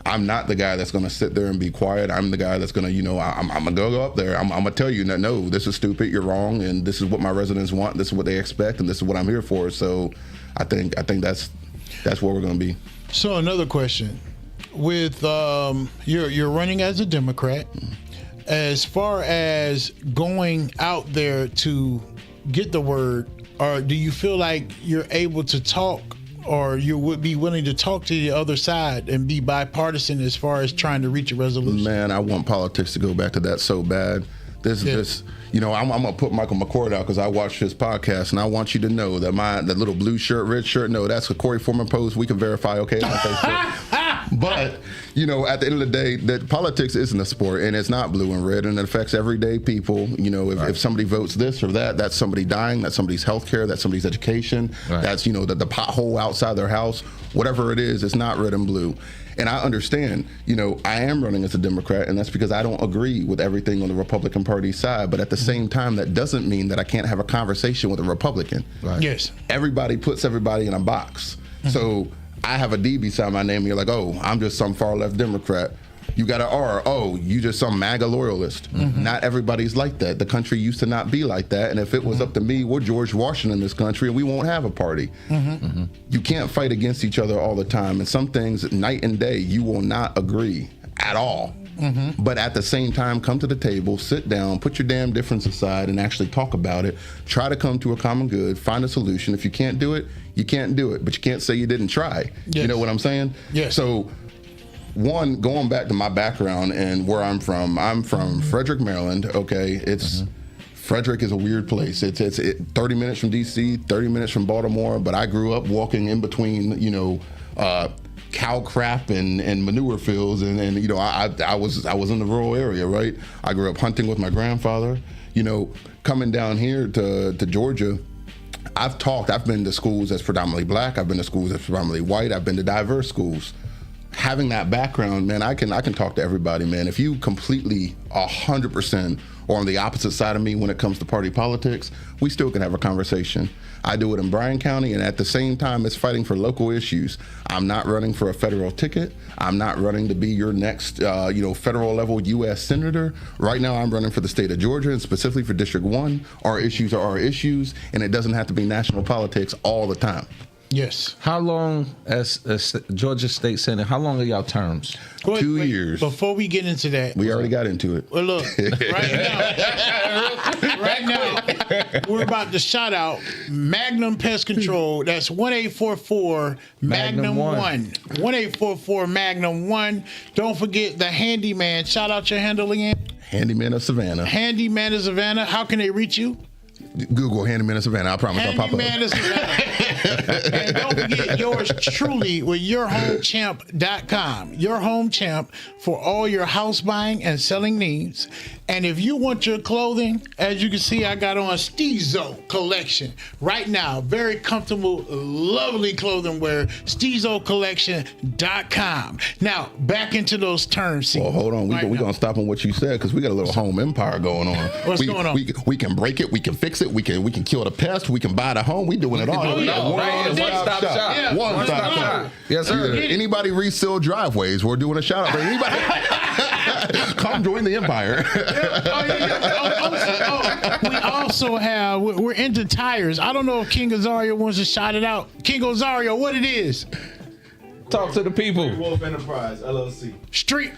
I'm not the guy that's going to sit there and be quiet. I'm the guy that's going to, I'm going to go up there. I'm going to tell you, no, this is stupid. You're wrong. And this is what my residents want. This is what they expect. And this is what I'm here for. So I think that's where we're going to be. So another question. With you're running as a Democrat. As far as going out there to get the word, or do you feel like you're able to talk, or you would be willing to talk to the other side and be bipartisan as far as trying to reach a resolution? Man, I want politics to go back to that so bad. I'm gonna put Michael McCord out because I watched his podcast, and I want you to know that that little blue shirt, red shirt, no, that's a Corey Foreman post. We can verify, okay, on Facebook. But at the end of the day, that politics isn't a sport, and it's not blue and red, and it affects everyday people. If somebody votes this or that, that's somebody dying, that's somebody's health care, that's somebody's education, that's the pothole outside their house, whatever it is, it's not red and blue. And I understand, I am running as a Democrat, and that's because I don't agree with everything on the Republican Party side. But at the same time, that doesn't mean that I can't have a conversation with a Republican. Right. Yes. Everybody puts everybody in a box. So I have a D beside my name, and you're like, oh, I'm just some far left Democrat. You got an R. Oh, you just some MAGA loyalist. Not everybody's like that. The country used to not be like that. And if it was up to me, we're George Washington in this country, and we won't have a party. You can't fight against each other all the time. And some things, night and day, you will not agree at all. But at the same time, come to the table, sit down, put your damn difference aside, and actually talk about it. Try to come to a common good, find a solution. If you can't do it, you can't do it. But you can't say you didn't try. Yes. You know what I'm saying? Yes. So one, going back to my background and where I'm from Frederick, Maryland. Okay, it's Frederick is a weird place. It's 30 minutes from DC, 30 minutes from Baltimore, but I grew up walking in between, cow crap and manure fields, and I was in the rural area, right? I grew up hunting with my grandfather. Coming down here to Georgia, I've been to schools that's predominantly black. I've been to schools that's predominantly white. I've been to diverse schools. Having that background, man, I can talk to everybody, man. If you completely 100% are on the opposite side of me when it comes to party politics, we still can have a conversation. I do it in Bryan County, and at the same time, it's fighting for local issues. I'm not running for a federal ticket. I'm not running to be your next, federal level U.S. senator. Right now, I'm running for the state of Georgia, and specifically for District 1. Our issues are our issues, and it doesn't have to be national politics all the time. Yes. How long, as Georgia State Senator, how long are y'all terms? 2 years. Before we get into that. We already got into it. Well, look, right now, we're about to shout out Magnum Pest Control. That's 1-844 Magnum 1. 1-844 Magnum 1. Don't forget the Handyman. Shout out your handle again. Handyman of Savannah. Handyman of Savannah. How can they reach you? Google Handyman of Savannah. I promise I'll pop up. Handyman of Savannah. And don't forget yours truly with yourhomechamp.com. Your Home Champ for all your house buying and selling needs. And if you want your clothing, as you can see, I got on Steezo collection right now. Very comfortable, lovely clothing wear. SteezoCollection.com. Now, back into those terms. Well, hold on. We're going to stop on what you said because we got a little home empire going on. What's going on? We can break it. We can fix it. We can kill the pest. We can buy the home. We doing it all. One-stop shop. Yeah. One-stop shop. Yes, sir. Yeah. Anybody resell driveways? We're doing a shout out for anybody. Come join the empire. We also have, we're into tires. I don't know if King Azario wants to shout it out. King Azario, what it is? Talk to the people. Wolf Enterprise, LLC. Street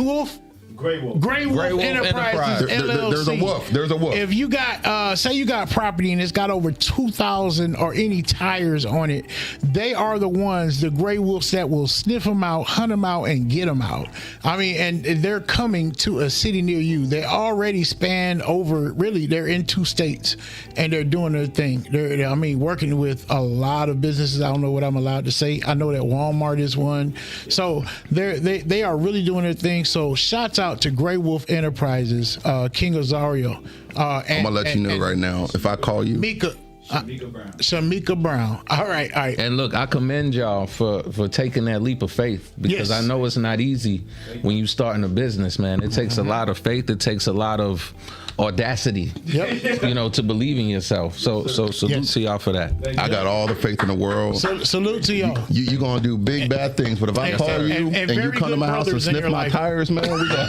Wolf? Grey Wolf. Grey Wolf Enterprises, LLC. There's a wolf. If you got, say you got property and it's got over 2,000 or any tires on it, they are the ones, the Grey Wolves that will sniff them out, hunt them out, and get them out. I mean, and they're coming to a city near you. They already span over, really, they're in 2 states, and they're doing their thing. They're working with a lot of businesses. I don't know what I'm allowed to say. I know that Walmart is one. So they are really doing their thing. So shouts out to Grey Wolf Enterprises, King Azario. I'm gonna let you know right now. If I call you, Shamika Brown. All right. And look, I commend y'all for taking that leap of faith because I know it's not easy when you starting a business, man. It takes a lot of faith. It takes a lot of audacity, to believe in yourself. So salute to y'all for that. I got all the faith in the world. Salute to y'all. You gonna do big bad things, but if I call you and you come to my house and sniff my tires, man, we got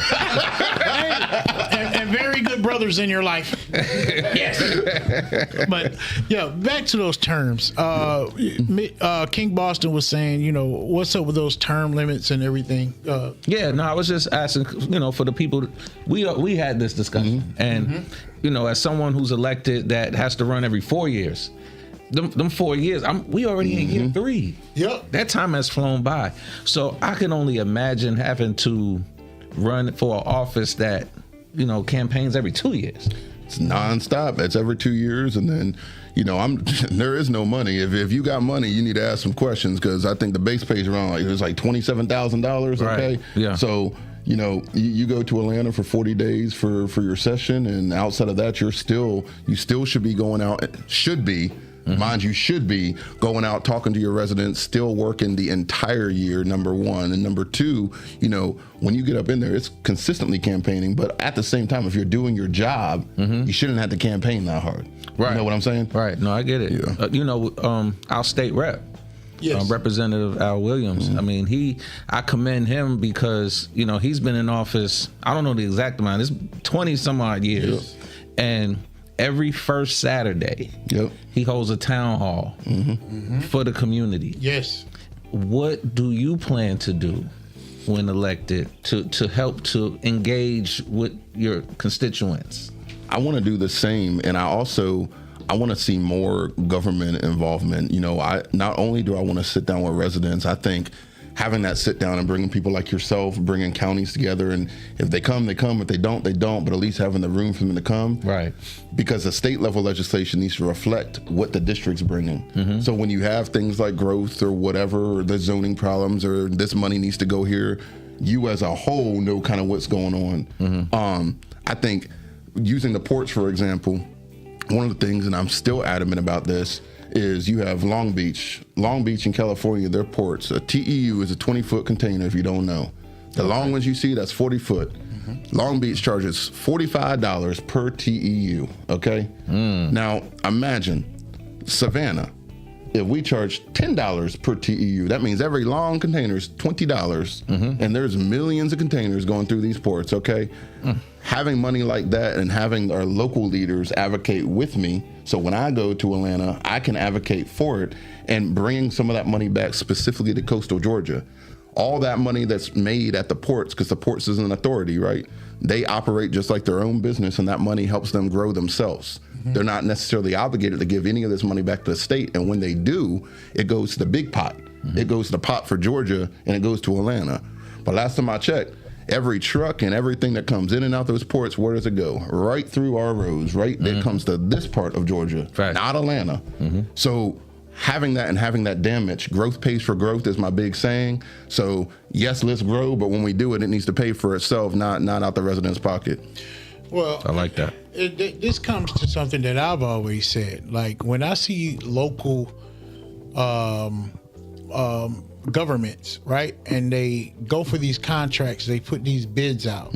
and very good brothers in your life. Yes. But back to those terms. King Boston was saying, what's up with those term limits and everything? I was just asking, for the people. We had this discussion, and as someone who's elected that has to run every 4 years, them 4 years, we already in year 3. Yep. That time has flown by. So I can only imagine having to run for an office that, campaigns every 2 years. It's nonstop. It's every 2 years, and then there is no money. If you got money, you need to ask some questions because I think the base pay is around it's like $27,000. Okay, right. Yeah. So you go to Atlanta for 40 days for your session, and outside of that, you still should be going out. Mind you, should be going out talking to your residents, still working the entire year, number one. And number two, when you get up in there, it's consistently campaigning. But at the same time, if you're doing your job, you shouldn't have to campaign that hard. Right. You know what I'm saying? Right. No, I get it. Yeah. Our state rep, Yes. Representative Al Williams. I mean, I commend him because, he's been in office, I don't know the exact amount, it's 20 some odd years. Yep. And every first Saturday, he holds a town hall for the community. Yes. What do you plan to do when elected to help to engage with your constituents? I want to do the same, and I want to see more government involvement. Not only do I want to sit down with residents, I think having that sit down and bringing people like yourself, bringing counties together, and if they come, they come. If they don't, they don't. But at least having the room for them to come, Right. Because the state level legislation needs to reflect what the district's bringing. Mm-hmm. So when you have things like growth or whatever, or the zoning problems, or this money needs to go here, you as a whole know kind of what's going on. Mm-hmm. I think using the ports, for example, one of the things, and I'm still adamant about this, is you have Long Beach. Long Beach in California, their ports, a TEU is a 20-foot container if you don't know. The long ones you see, that's 40 foot. Long Beach charges $45 per TEU, okay? Now, imagine Savannah. If we charge $10 per TEU, that means every long container is $20, and there's millions of containers going through these ports, okay? Having money like that and having our local leaders advocate with me, so when I go to Atlanta, I can advocate for it and bring some of that money back specifically to coastal Georgia. All that money that's made at the ports, because the ports is an authority, right? They operate just like their own business, and that money helps them grow themselves. They're not necessarily obligated to give any of this money back to the state. And when they do, it goes to the big pot. It goes to the pot for Georgia, and it goes to Atlanta. But last time I checked, every truck and everything that comes in and out those ports, where does it go? Right through our roads, right? It comes to this part of Georgia, not Atlanta. So having that and having that damage, growth pays for growth is my big saying. So yes, let's grow, but when we do it, it needs to pay for itself, not out the resident's pocket. Well, I like that. This comes to something that I've always said. Like when I see local governments, right, and they go for these contracts, they put these bids out.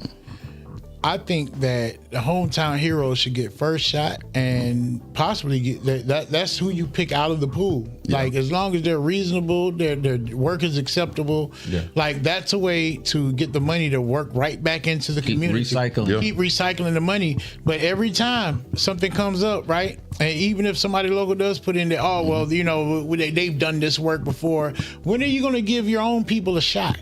I think that the hometown heroes should get first shot and possibly get that's who you pick out of the pool. Yeah. Like as long as they're reasonable, their work is acceptable. Yeah. Like that's a way to get the money to work right back into the community. Keep recycling the money. But every time something comes up, right? And even if somebody local does put in there, oh well, you know, they've done this work before. When are you going to give your own people a shot?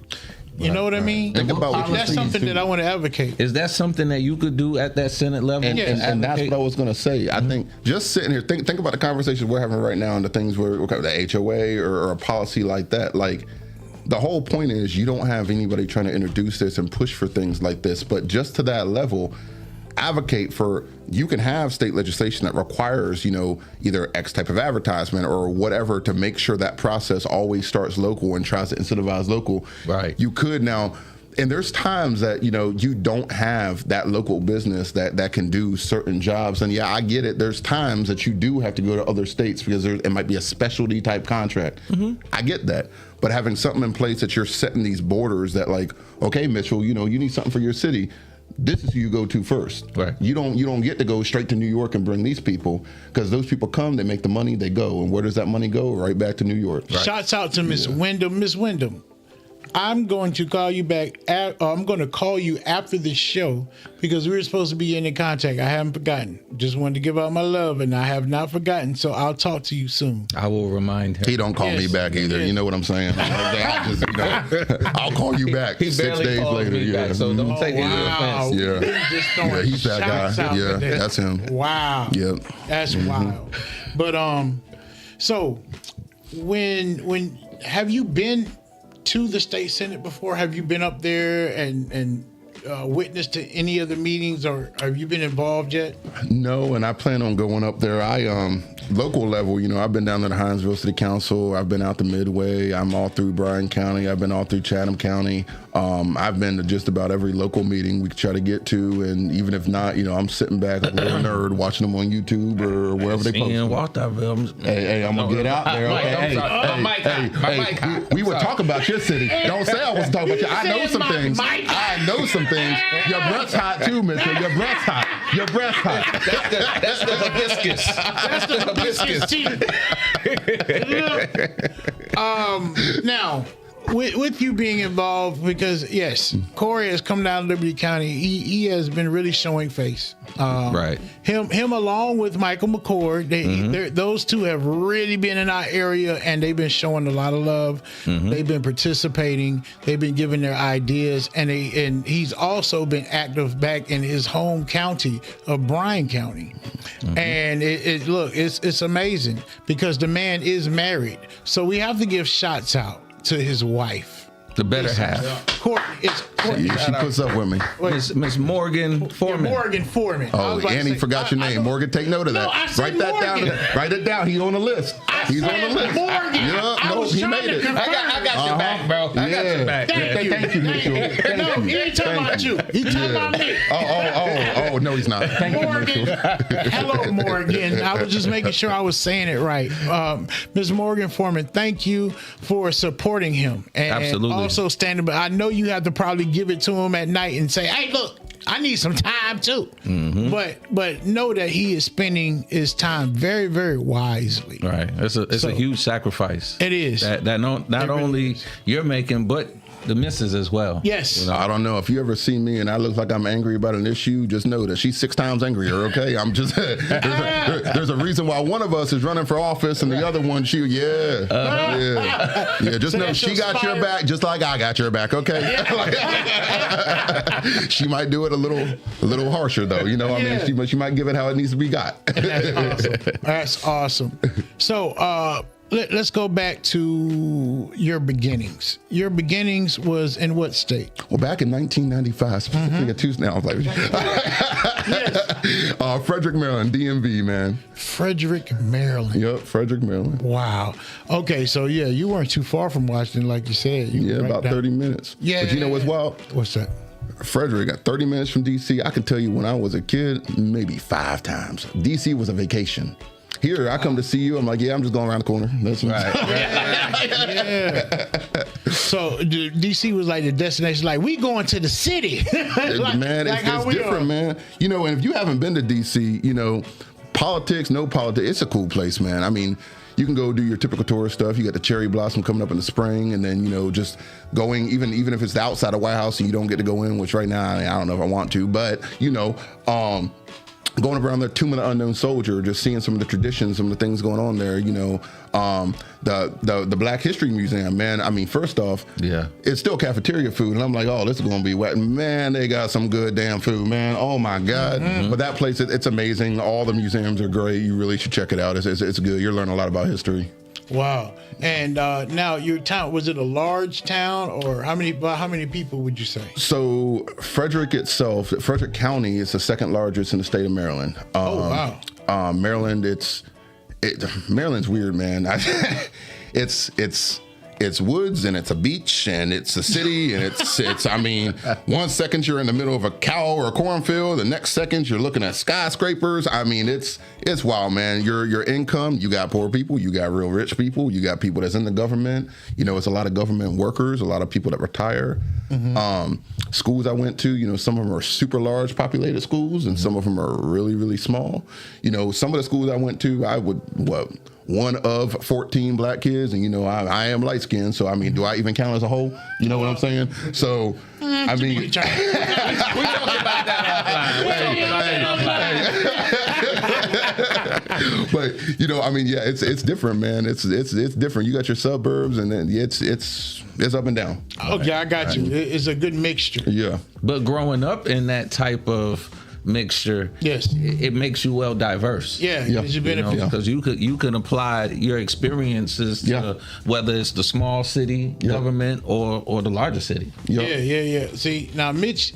You know what I mean? Think about that's something that I want to advocate. Is that something that you could do at that Senate level? And that's what I was going to say. I think just sitting here, think about the conversations we're having right now and the things we're the HOA or a policy like that. Like the whole point is you don't have anybody trying to introduce this and push for things like this, but just to that level, advocate for, you can have state legislation that requires, you know, either X type of advertisement or whatever to make sure that process always starts local and tries to incentivize local. Right. You could now, and there's times that, you know, you don't have that local business that can do certain jobs. And yeah, I get it. There's times that you do have to go to other states because it might be a specialty type contract. I get that. But having something in place that you're setting these borders that like, okay, Mitchell, you know, you need something for your city. This is who you go to first. Right. You don't get to go straight to New York and bring these people, because those people come, they make the money, they go, and where does that money go? Right back to New York. Right. Shouts out to Miss Wyndham. Miss Wyndham, I'm going to call you back. I'm going to call you after this show because we were supposed to be in contact. I haven't forgotten. Just wanted to give out my love, and I have not forgotten. So I'll talk to you soon. I will remind him. He don't call me back either. You know what I'm saying? I'll call you back he 6 days later. Yeah. Back, so don't take any offense. Yeah, he's that guy. Yeah, that's him. Wow. Yeah, that's wild. But so when have you been to the state senate before? Have you been up there and witnessed to any of the meetings, or have you been involved yet? No, and I plan on going up there. I local level, you know, I've been down to the Hinesville City Council. I've been out to Midway. I'm all through Bryan County. I've been all through Chatham County. I've been to just about every local meeting we could try to get to, and even if not, you know, I'm sitting back like a little nerd watching them on YouTube or wherever they post them. Hey, I'm gonna get out there. Okay. We were talking about your city. Don't say I wasn't talking about you. I know some things. I know some things. Your breath's hot too, Mitchell. Your breath's hot. Your breath's hot. That's the hibiscus. That's the hibiscus. Now, with you being involved, because yes, Corey has come down to Liberty County. He has been really showing face. Right. Him along with Michael McCord, those two have really been in our area, and they've been showing a lot of love. They've been participating. They've been giving their ideas, and he's also been active back in his home county of Bryan County. And it's amazing because the man is married, so we have to give shots out to his wife. The better half. Courtney. It's Courtney. Yeah, she puts up with me. Miss Morgan Yeah, Foreman. Morgan Foreman. I Oh, was about to and he say- forgot your I name. know- Morgan, take note of No, that. I said Write that Morgan. down. Write it down. He's on the list. He's on the said list. Morgan. Yeah, I no, was he trying made to it. confirm. I got your back, bro. I got your back. Thank you, Mitchell. Thank No, you. he ain't talking Thank about you. He talking about me. Oh, no, he's not. Thank you, Morgan. Mitchell. Hello, Morgan. I was just making sure I was saying it right. Ms. Morgan Foreman, thank you for supporting him. And Absolutely. also standing by. I know you have to probably give it to him at night and say, hey, look, I need some time too. Mm-hmm. But know that he is spending his time very, very wisely. Right. It's a huge sacrifice. It is. That not really only is. you're making, but the missus as well. Yes. I don't know if you ever see me and I look like I'm angry about an issue. Just know that she's 6 times angrier. Okay, I'm just there's a reason why one of us is running for office and the other one yeah. Just So know that's she your got your spider? back just like I got your back. Okay, she might do it a little harsher though. You know, Yeah. I mean, she might give it how it needs to be got. That's awesome. That's awesome. So let's go back to your beginnings. Your beginnings was in what state? Well, back in 1995, specifically at Tuesday. Now I was like, Frederick, Maryland, DMV, man. Frederick, Maryland. Yep, Frederick, Maryland. Wow. Okay, so yeah, you weren't too far from Washington, like you said. You Yeah, were right about down- 30 minutes. Yeah. But you know what's wild? What's that? Frederick got 30 minutes from DC. I can tell you when I was a kid, maybe 5 times. DC was a vacation. Here, I come to see you. I'm like, yeah, I'm just going around the corner. That's right. Yeah. So DC was like the destination. Like we going to the city. Like- Man, like how it's we different, are. man. You know, and if you haven't been to DC, you know, politics, no politics, it's a cool place, man. I mean, you can go do your typical tourist stuff. You got the cherry blossom coming up in the spring, and then, you know, just going, even if it's the outside of White House and you don't get to go in, which right now, I don't know if I want to, but, you know, going around the Tomb of the Unknown Soldier, just seeing some of the traditions, some of the things going on there, you know, the Black History Museum, man. I mean, first off, Yeah. it's still cafeteria food, and I'm like, oh, this is gonna be wet. Man, they got some good damn food, man. Oh my God. But that place, it's amazing. All the museums are great. You really should check it out. It's good. You're learning a lot about history. Wow. And now your town, was it a large town, or how many people would you say? So Frederick itself, Frederick County is the second largest in the state of Maryland. Wow. Maryland, Maryland's weird, man. It's woods and it's a beach and it's a city and it's I mean, one second you're in the middle of a cow or a cornfield, the next second you're looking at skyscrapers. I mean, it's wild, man. Your income, you got poor people, you got real rich people, you got people that's in the government. You know, it's a lot of government workers, a lot of people that retire. Schools I went to, you know, some of them are super large populated schools and some of them are really, really small. You know, some of the schools I went to, one of 14 black kids, and you know I am light skinned, so I mean, do I even count as a whole? You know what I'm saying? So I mean, We talk about that offline. but you know, I mean, yeah, it's different, man. It's different. You got your suburbs, and then it's up and down. Okay, I got you. It's a good mixture. Yeah. But growing up in that type of mixture, Yes. it makes you well diverse. Yeah, Yeah. it's a benefit. Because you can apply your experiences to Yeah. whether it's the small city government or the larger city. Yep. Yeah. See, now Mitch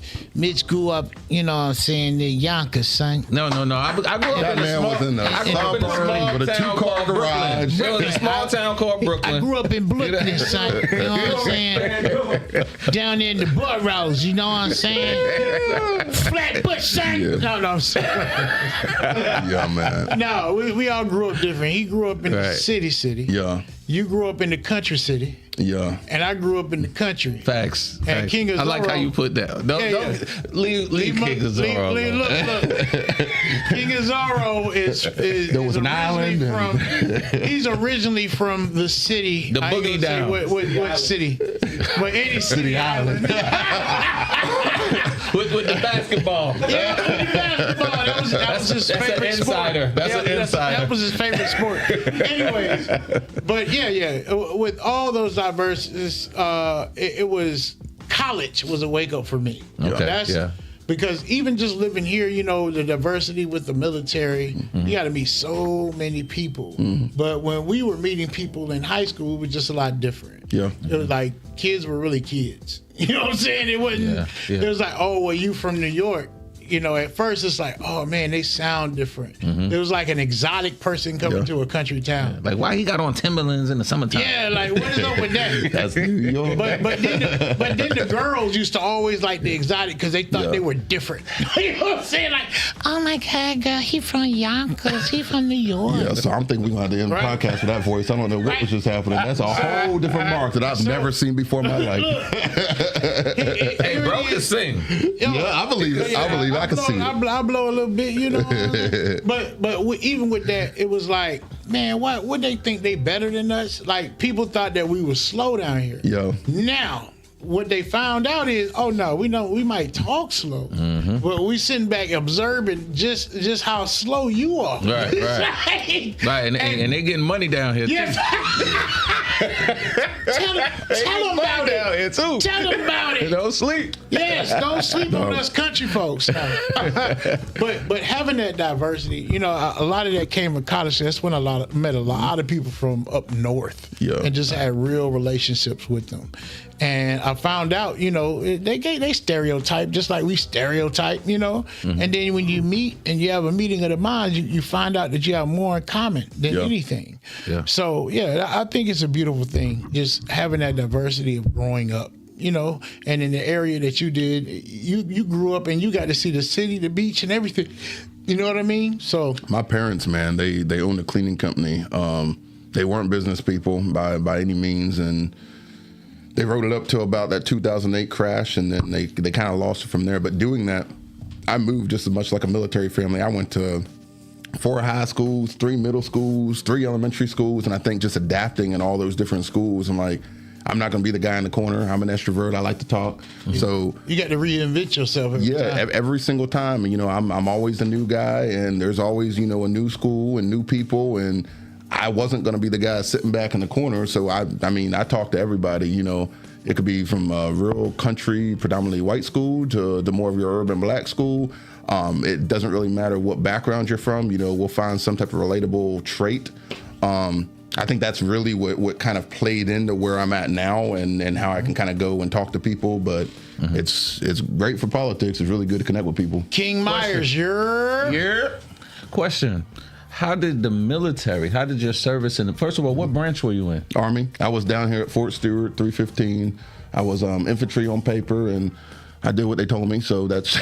grew up, you know what I'm saying, the Yonkers, son. No. I grew up That in a man small. was in the I grew up in a suburbs small with a town 2-car called Brooklyn. garage. It was a small town called Brooklyn. I grew up in Brooklyn, son. You know what I'm saying? Down there in the boroughs, you know what I'm saying? Flatbush, son. Yeah. No, I'm saying. Yeah, man. No, we all grew up different. He grew up in the Right. city. Yeah. You grew up in the country city. Yeah. And I grew up in the country. Facts. And Facts. King of I like Zorro- how you put that. Don't leave King of Zorro. Look. King of Zorro is There was an originally island he's originally from the city. The I ain't Boogie gonna say Downs. what city? But any city island. with the basketball. Yeah, with the basketball. That was his That's an favorite insider. sport. That's an insider. That was his favorite sport. Anyways, but yeah. With all those diverses, it was college was a wake up for me. Okay, That's yeah. Because even just living here, you know, the diversity with the military, you got to meet so many people. But when we were meeting people in high school, it was just a lot different. Yeah. It was like kids were really kids. You know what I'm saying? It wasn't, it was like, oh, well, you from New York. You know, at first it's like, oh man, they sound different. It was like an exotic person coming to a country town. Like, why he got on Timberlands in the summertime? Yeah, like what is up with that? That's New York. But then the girls used to always like the exotic because they thought they were different. You know what I'm saying? Like, oh my God, girl, he from Yonkers, he from New York. Yeah, so I'm thinking we're going to have to end the podcast with that voice. I don't know what was just happening. That's a whole different mark that I've never seen before in my life. Hey, bro can sing. Yo, Yeah, I believe it. I believe it. I can see it. I blow a little bit, you know. Even with that, it was like, man, what they think they better than us? Like people thought that we were slow down here. Yo. Now, what they found out is, oh no, we know we might talk slow, but we sitting back observing just how slow you are. Right. Right, and they getting money down here. Yes. Tell them about down it. here too. Tell them about it. Don't sleep. Yes, don't sleep on us country folks. but having that diversity, you know, a lot of that came from college. That's when met a lot of people from up north, and just had real relationships with them. And I found out, you know, they stereotype just like we stereotype, you know. And then when you meet and you have a meeting of the minds, you find out that you have more in common than anything. Yeah. So I think it's a beautiful thing, just having that diversity of growing up. You know, and in the area that you did, you grew up and you got to see the city, the beach, and everything. You know what I mean? So my parents, man, they owned a cleaning company. They weren't business people by any means, and they wrote it up to about that 2008 crash, and then they kind of lost it from there. But doing that, I moved just as much like a military family. I went to 4 high schools, 3 middle schools, 3 elementary schools, and I think just adapting in all those different schools, I'm like, I'm not going to be the guy in the corner. I'm an extrovert. I like to talk. So you got to reinvent yourself. Every single time. You know, I'm always the new guy, and there's always, you know, a new school and new people, and I wasn't going to be the guy sitting back in the corner. So I talk to everybody. You know, it could be from a real country, predominantly white school to the more of your urban black school. It doesn't really matter what background you're from. You know, we'll find some type of relatable trait. I think that's really what kind of played into where I'm at now and how I can kind of go and talk to people. But it's great for politics. It's really good to connect with people. King Myers, your question. How did your service first of all, what branch were you in? Army. I was down here at Fort Stewart, 315. I was infantry on paper, and I did what they told me. So that's.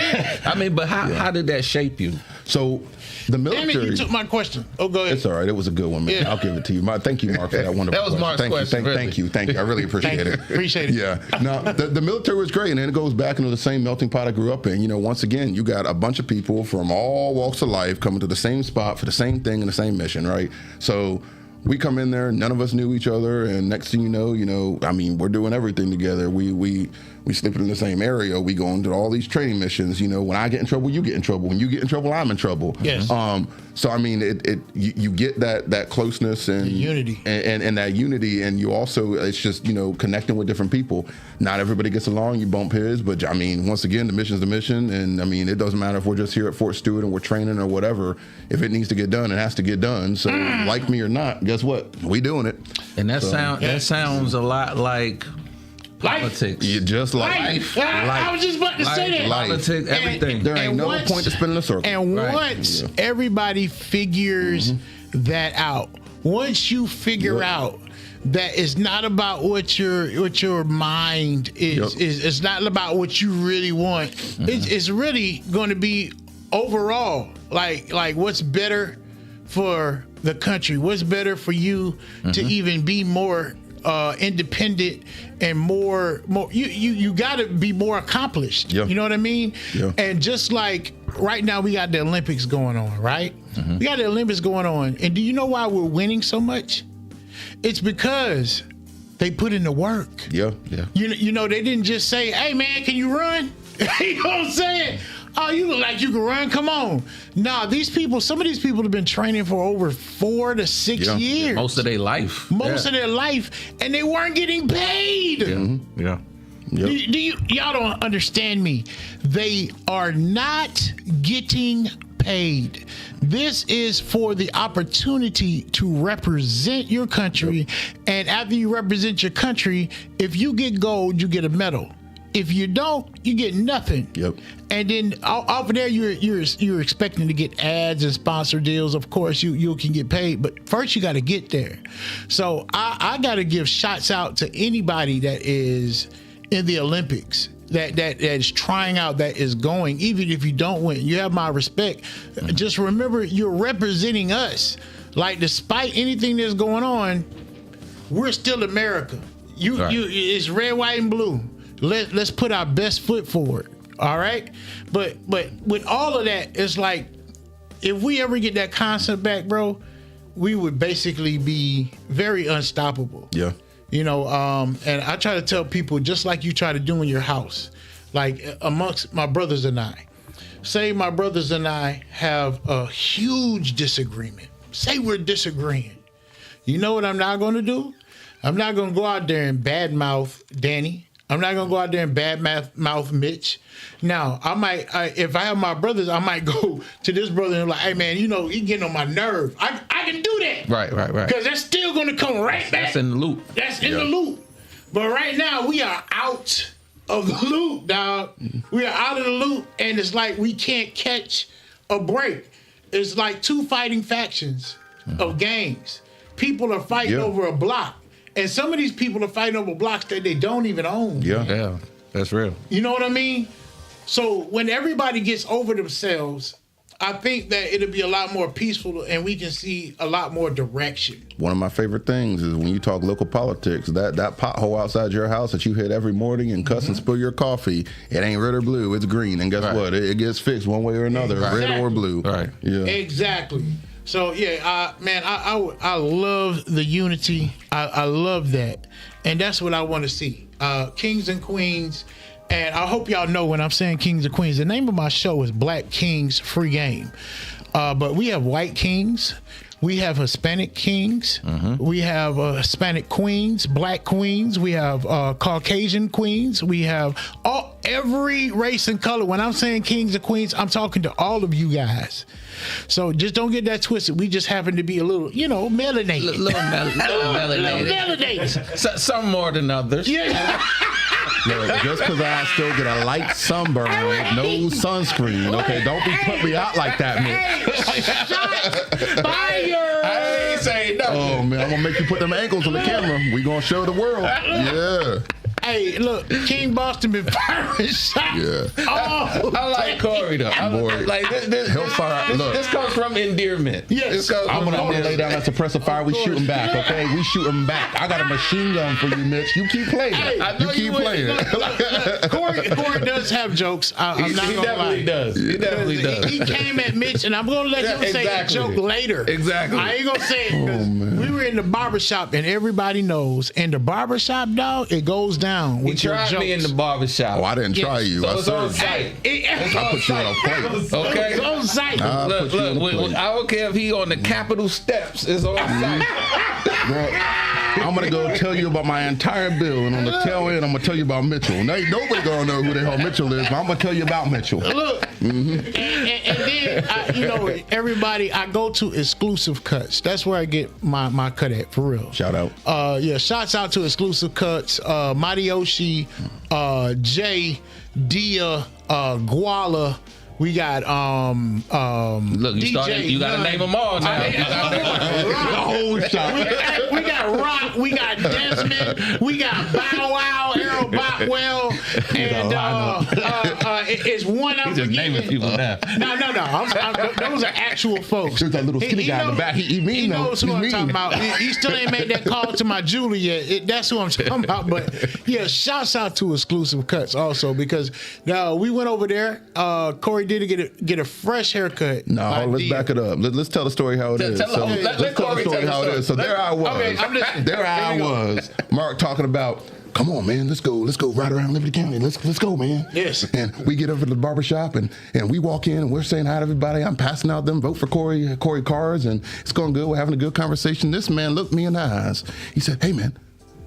I mean, but how did that shape you? So the military. Damn it, you took my question. Oh, go ahead. It's all right. It was a good one, man. I'll give it to you. Thank you, Mark, for that wonderful That was Mark's question. Thank you. I really appreciate it. Appreciate it. Yeah. No, the military was great, and then it goes back into the same melting pot I grew up in. You know, once again, you got a bunch of people from all walks of life coming to the same spot for the same thing and the same mission, right? So we come in there, none of us knew each other, and next thing you know, I mean, we're doing everything together. We sleeping in the same area. We go into all these training missions. You know, when I get in trouble, you get in trouble. When you get in trouble, I'm in trouble. Yes. So I mean, you get that closeness and unity and that unity, and you also, it's just, you know, connecting with different people. Not everybody gets along. You bump heads, but I mean, once again, the mission's the mission, and I mean, it doesn't matter if we're just here at Fort Stewart and we're training or whatever. If it needs to get done, it has to get done. So like me or not, guess what? We doing it. And that sounds a lot like politics. You just like life. I was just about to say that. Politics, everything. There ain't no point to spinning a circle. And once everybody figures that out, once you figure out that it's not about what your mind is, it's not about what you really want. It's really going to be overall like what's better for the country, what's better for you to even be more independent and more you got to be more accomplished. You know what I mean? And just like right now we got the Olympics going on, right? We got the Olympics going on, and do you know why we're winning so much? It's because they put in the work. You know, they didn't just say, hey man, can you run? You know what I'm saying? Oh, you look like you can run. Come on. Nah, some of these people have been training for over 4 to 6 years. Most of their life. Most of their life, and they weren't getting paid. Yep. Y'all don't understand me. They are not getting paid. This is for the opportunity to represent your country. And after you represent your country, if you get gold, you get a medal. If you don't, you get nothing. Yep. And then off of there, you're expecting to get ads and sponsor deals. Of course, you can get paid, but first you got to get there. So I got to give shots out to anybody that is in the Olympics, that is trying out, that is going. Even if you don't win, you have my respect. Just remember, you're representing us. Like, despite anything that's going on, we're still America. It's red, white, and blue. Let's put our best foot forward. All right. But with all of that, it's like, if we ever get that concept back, bro, we would basically be very unstoppable. Yeah. You know, and I try to tell people, just like you try to do in your house, like amongst my brothers and I, say my brothers and I have a huge disagreement. Say we're disagreeing. You know what I'm not going to do? I'm not going to go out there and badmouth Danny. I'm not going to go out there and badmouth Mitch. Now, I might, if I have my brothers, I might go to this brother and be like, hey, man, you know, he getting on my nerve. I can do that. Right. Because that's still going to come right back. That's in the loop. That's in the loop. But right now, we are out of the loop, dog. We are out of the loop, and it's like we can't catch a break. It's like two fighting factions of gangs. People are fighting over a block. And some of these people are fighting over blocks that they don't even own. Yeah, that's real. You know what I mean? So when everybody gets over themselves, I think that it'll be a lot more peaceful and we can see a lot more direction. One of my favorite things is when you talk local politics, that pothole outside your house that you hit every morning and cuss and spill your coffee, it ain't red or blue, it's green. And guess what? It gets fixed one way or another, red or blue. Right. Yeah. Exactly. So yeah, man, I love the unity. I love that, and that's what I want to see. Kings and Queens, and I hope y'all know when I'm saying Kings and Queens, the name of my show is Black Kings Free Game. But we have white kings, we have Hispanic kings, we have Hispanic queens, black queens, we have Caucasian queens, we have every race and color. When I'm saying kings and queens, I'm talking to all of you guys. So just don't get that twisted. We just happen to be a little, melanated. Little melanated. Some more than others. Yeah. Look, just because I still get a light sunburn, no sunscreen, okay? Don't be putting me out like that, man. Fire! I ain't saying no. Oh, man, I'm going to make you put them ankles on the camera. We going to show the world. Yeah. Hey, look, King Boston been firing shots. Yeah. Oh, I like Corey though. This comes from endearment. Yes. I'm gonna lay down that suppressor fire. We shooting back, okay? We shooting back. I got a machine gun for you, Mitch. You keep playing. You keep playing. Look, Corey does have jokes. I'm not He gonna lie. definitely does. He definitely does. He came at Mitch, and I'm gonna let him say a joke later. Exactly. I ain't gonna say it because we were in the barbershop, and everybody knows. In the barbershop, dog, it goes down. He tried me in the barbershop. Oh, I didn't try you. So I it's on served site. I put you on a plate. Okay. It's on site. Look, I don't care if he on the Capitol steps. It's on site. Bro, I'm gonna go tell you about my entire bill, and on the tail end, I'm gonna tell you about Mitchell. Now, nobody gonna know who the hell Mitchell is, but I'm gonna tell you about Mitchell. Look, and then everybody, I go to exclusive cuts. That's where I get my cut at, for real. Shout out. Shouts out to exclusive cuts. Matioshi, Jay, Dia, Guala. We got Look, you gotta name them all now. We got Rock, we got Desmond, we got Bow Wow, Errol Botwell, and it's one I'm Just naming people now. No. Those are actual folks. There's that little skinny guy in the back. He knows who I'm talking about. He still ain't made that call to my Julie yet. That's who I'm talking about. But yeah, shouts out to exclusive cuts also, because we went over there. Corey did get a fresh haircut. No, let's back it up. Let's tell the story how it is. Let's tell the story how it is. So there I was. Okay, I'm listening. There I was. Mark talking about, come on, man, let's go ride around Liberty County. Let's go, man. Yes. And we get over to the barbershop and we walk in and we're saying hi to everybody. I'm passing out them vote for Corey cards, and it's going good. We're having a good conversation. This man looked me in the eyes. He said, hey, man,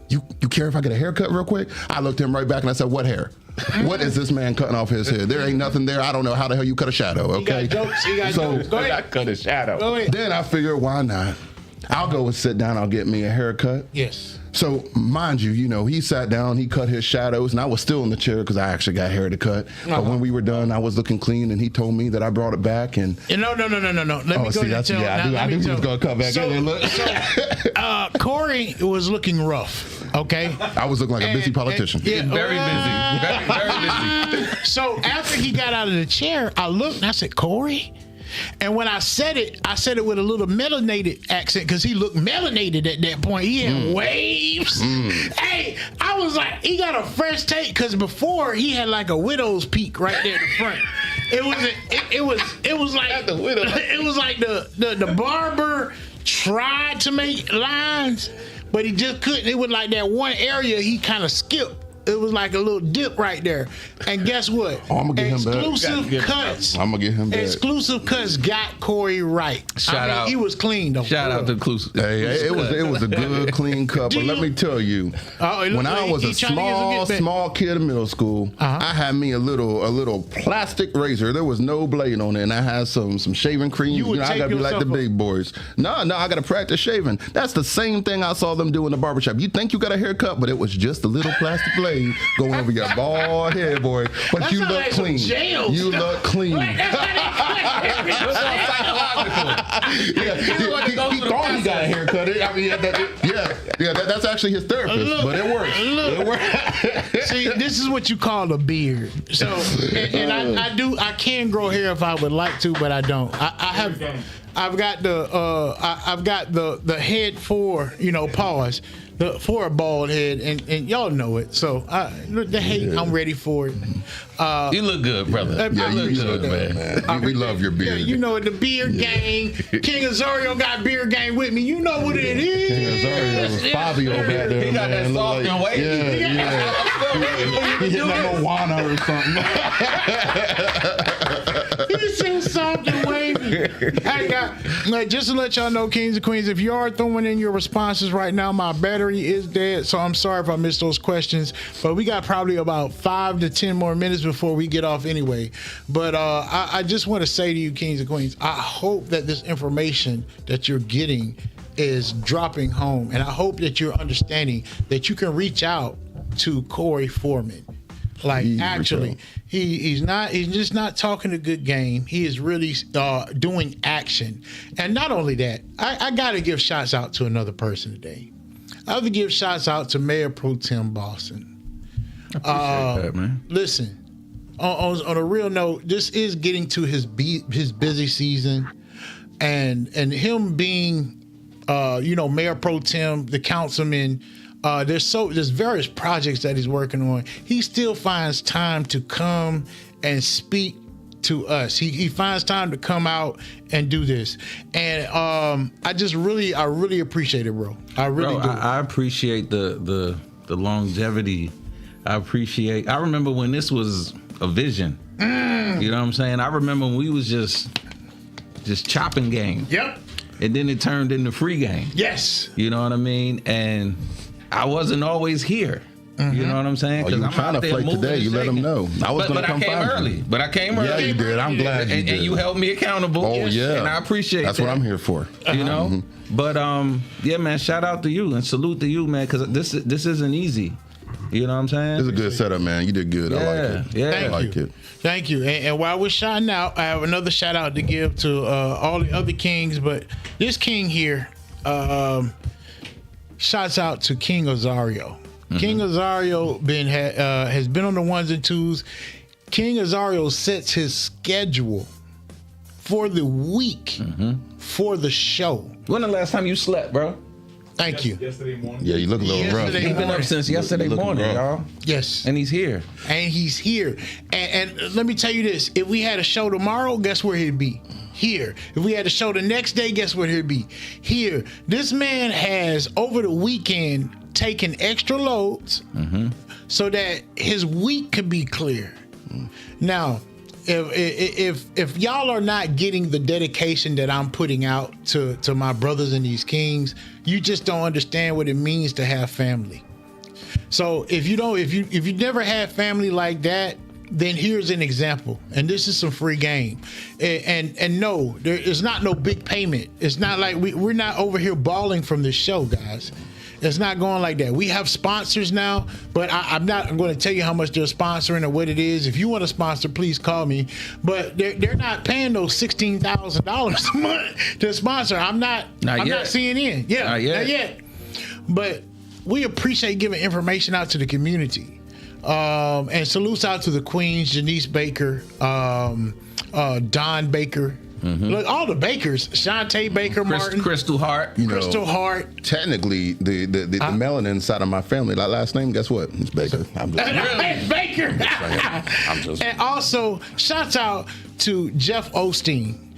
you care if I get a haircut real quick? I looked him right back and I said, what hair? What is this man cutting off his head? There ain't nothing there. I don't know how the hell you cut a shadow, okay? He got jokes. Go ahead. I cut a shadow. Go ahead. Then I figured, why not? I'll go and sit down. I'll get me a haircut. Yes. So, mind you, he sat down, he cut his shadows, and I was still in the chair because I actually got hair to cut. But when we were done, I was looking clean, and he told me that I brought it back. And No. Let me go ahead and tell. I knew he was going to come back in and look. Corey was looking rough, okay? I was looking like a busy politician. Very busy. Very busy. So after he got out of the chair, I looked and I said, Corey? And when I said it with a little melanated accent because he looked melanated at that point. He had waves. Hey, I was like, he got a fresh take because before he had like a widow's peak right there in the front. It was like the barber tried to make lines, but he just couldn't. It was like that one area he kind of skipped. It was like a little dip right there. And guess what? Oh, I'm gonna get him back. Exclusive cuts. I'm gonna get him back. Exclusive cuts got Corey right. Shout out. He was clean though. Shout out to Inclusive. Hey, it was a good, clean cut. But let me tell you, when I was a small kid in middle school, I had me a little plastic razor. There was no blade on it, and I had some shaving cream. I gotta be like the big boys. No, I gotta practice shaving. That's the same thing I saw them do in the barbershop. You think you got a haircut, but it was just a little plastic blade going over your bald head, boy. But That you sound look like some clean. jail You stuff. look clean. Psychological. He thought he got a haircut. I mean, that's actually his therapist, but it works. It works. See, this is what you call a beard. So, and I can grow hair if I would like to, but I don't. I've got the head for pause. For a bald head, and y'all know it. So the hate, I'm ready for it. You look good, brother. Yeah, you look good, man. We love your beard. Yeah, you know it. The beard gang. King Azario got beard gang with me. You know what it is. King Azario, Fabio back there, He got that soft and wavy. Yeah. He hit that Moana or something. He's so soft and wavy. Hey, just to let y'all know, kings and queens, if you are throwing in your responses right now, my battery is dead, so I'm sorry if I missed those questions, but we got probably about 5 to 10 more minutes before we get off anyway. But I just want to say to you, kings and queens, I hope that this information that you're getting is dropping home, and I hope that you're understanding that you can reach out to Corey Foreman. Like, actually, he's just not talking a good game. He is really doing action. And not only that, I got to give shots out to another person today. I have to give shots out to Mayor Pro Tem Boston. Appreciate that, man. Listen, on a real note, this is getting to his busy season, and him being, Mayor Pro Tem, the councilman. There's various projects that he's working on. He still finds time to come and speak to us. He finds time to come out and do this, and I really appreciate it, bro. I really do. I appreciate the longevity. I remember when this was a vision. You know what I'm saying? I remember when we was just chopping game. Yep. And then it turned into free game. Yes. You know what I mean? And I wasn't always here. You know what I'm saying? Oh, you were trying to play today. You let them know. I was going to come find you. But I came early. Yeah, you did. I'm glad you did. And you held me accountable. Oh, yeah. And I appreciate That's that. what I'm here for. You know? But, yeah, man, shout out to you and salute to you, man, because this isn't easy. You know what I'm saying? It's a good setup, man. You did good. I like it. Yeah. I like it. Thank you. And while we're shouting out, I have another shout out to give to all the other kings, but this king here, shouts out to King Azario. King Azario has been on the ones and twos. King Azario sets his schedule for the week for the show. When the last time you slept, bro? Thank you. Yesterday morning. Yeah, you look a little rough. Yesterday He's been up since yesterday Looking morning, rough. y'all. Yes. And he's here. And he's here. And let me tell you this. If we had a show tomorrow, guess where he'd be? Here. If we had a show the next day, guess where he'd be? Here. This man has, over the weekend, taken extra loads so that his week could be clear. Now, if y'all are not getting the dedication that I'm putting out to my brothers and these kings, you just don't understand what it means to have family. So if you never had family like that, then here's an example. And this is some free game. And no, there is not no big payment. It's not like we're not over here balling from this show, guys. It's not going like that. We have sponsors now, but I'm not going to tell you how much they're sponsoring or what it is. If you want to sponsor, please call me. But they're not paying those $16,000 a month to sponsor. I'm not seeing in. Yeah, not yet. But we appreciate giving information out to the community. And salutes out to the Queens, Janice Baker, Don Baker. Look, all the Bakers, Shantae Baker, Martin, Crystal Hart, Crystal Hart. Technically, the melanin side of my family, that last name, guess what? It's Baker. I'm just Baker. And also, shouts out to Jeff Osteen.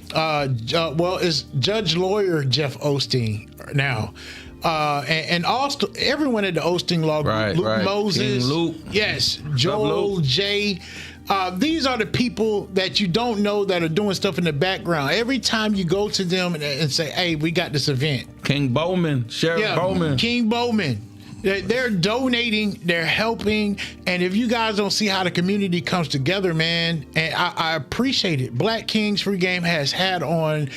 It's Judge Lawyer Jeff Osteen now. And also everyone at the Osteen Law Group, Luke Moses, King Luke. Yes, Joel, Jay. These are the people that you don't know that are doing stuff in the background. Every time you go to them and say, "Hey, we got this event." King Bowman, Sheriff Bowman, King Bowman. They're donating, they're helping, and if you guys don't see how the community comes together, man, and I appreciate it. Black Kings Free Game has had on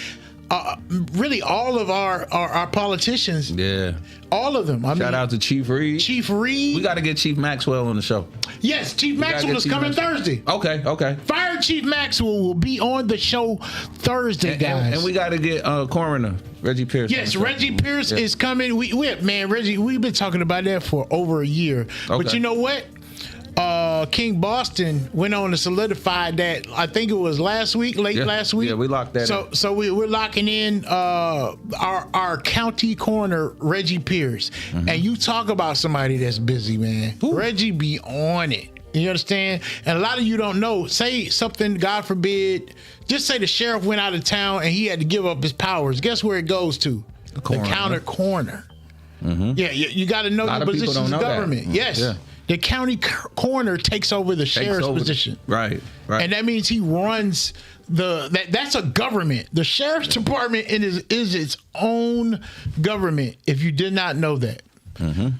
really all of our politicians. Yeah. All of them. Shout out to Chief Reed. Chief Reed. We got to get Chief Maxwell on the show. Yes, Chief Maxwell is coming Thursday. Okay. Fire Chief Maxwell will be on the show Thursday, guys. And we got to get Coroner Reggie Pierce. Yes, Reggie Pierce is coming. Reggie, we've been talking about that for over a year. Okay. But you know what? King Boston went on to solidify that. I think it was last week. Yeah, we locked that in. So we're locking in our county coroner, Reggie Pierce. And you talk about somebody that's busy, man. Ooh. Reggie be on it. You understand? And a lot of you don't know. Say something, God forbid, just say the sheriff went out of town and he had to give up his powers. Guess where it goes to? The county coroner. Yeah, you got to know your positions in government. Yes. Yeah. The county coroner takes over the sheriff's position. Right. And that means he runs that's a government. The sheriff's department is its own government, if you did not know that.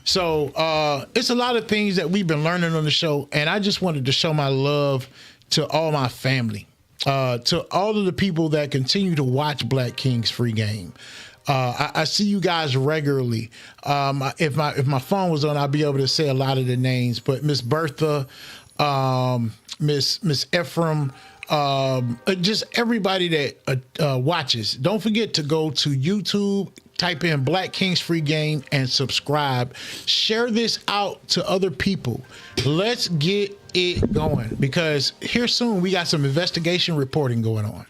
So it's a lot of things that we've been learning on the show, and I just wanted to show my love to all my family, to all of the people that continue to watch Black Kings Free Game. I see you guys regularly. If my phone was on, I'd be able to say a lot of the names. But Miss Bertha, Miss Ephraim, just everybody that watches. Don't forget to go to YouTube, type in Black Kings Free Game, and subscribe. Share this out to other people. Let's get it going, because here soon we got some investigation reporting going on.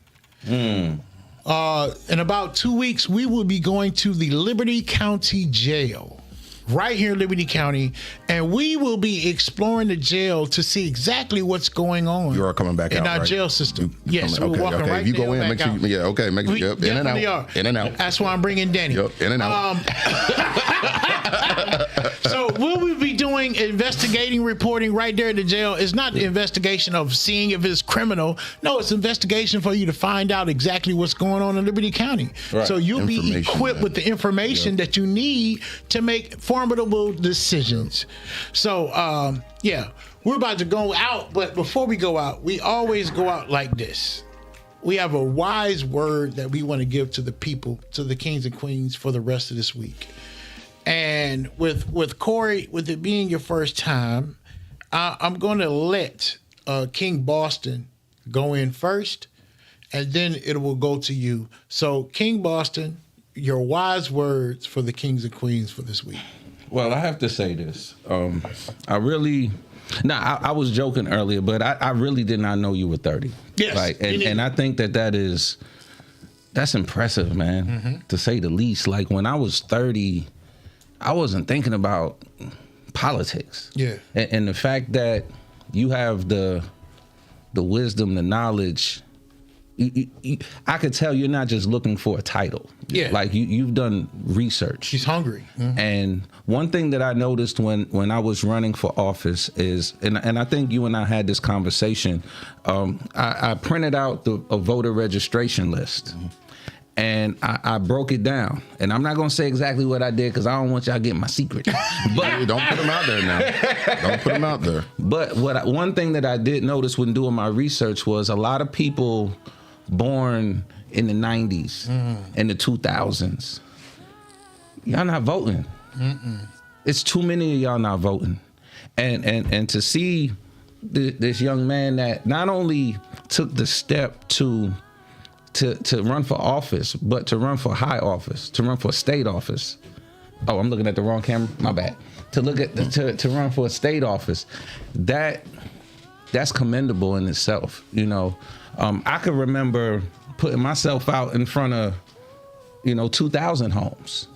In about 2 weeks, we will be going to the Liberty County Jail, right here in Liberty County, and we will be exploring the jail to see exactly what's going on. You are coming back in out, our right? jail system. Yes, we're walking right. If you go in, make sure. Make sure. Yep, in and out. In and out. That's why I'm bringing Danny. Yep, in and out. So we'll be doing investigating reporting right there at the jail. It's not the investigation of seeing if it's criminal. No, it's investigation for you to find out exactly what's going on in Liberty County. Right. So you'll be equipped with the information that you need to make formidable decisions. So we're about to go out, but before we go out, we always go out like this. We have a wise word that we want to give to the people, to the kings and queens for the rest of this week. And with Corey, with it being your first time, I'm going to let King Boston go in first, and then it will go to you. So, King Boston, your wise words for the kings and queens for this week. Well, I have to say this. I was joking earlier, but I really did not know you were 30. Yes. And I think that's impressive, man, to say the least. Like, when I was 30, I wasn't thinking about politics. Yeah. And the fact that you have the wisdom, the knowledge, I could tell you're not just looking for a title. Yeah. Like you've done research. He's hungry. And one thing that I noticed when I was running for office is, and I think you and I had this conversation, I printed out a voter registration list. And I broke it down. And I'm not going to say exactly what I did because I don't want y'all getting my secret. But don't put them out there now. Don't put them out there. But one thing that I did notice when doing my research was a lot of people born in the 90s and the 2000s, y'all not voting. It's too many of y'all not voting. And to see this young man that not only took the step to run for office, but to run for high office, to run for state office. Oh, I'm looking at the wrong camera. My bad. To run for a state office, that's commendable in itself. You know, I can remember putting myself out in front of 2,000 homes.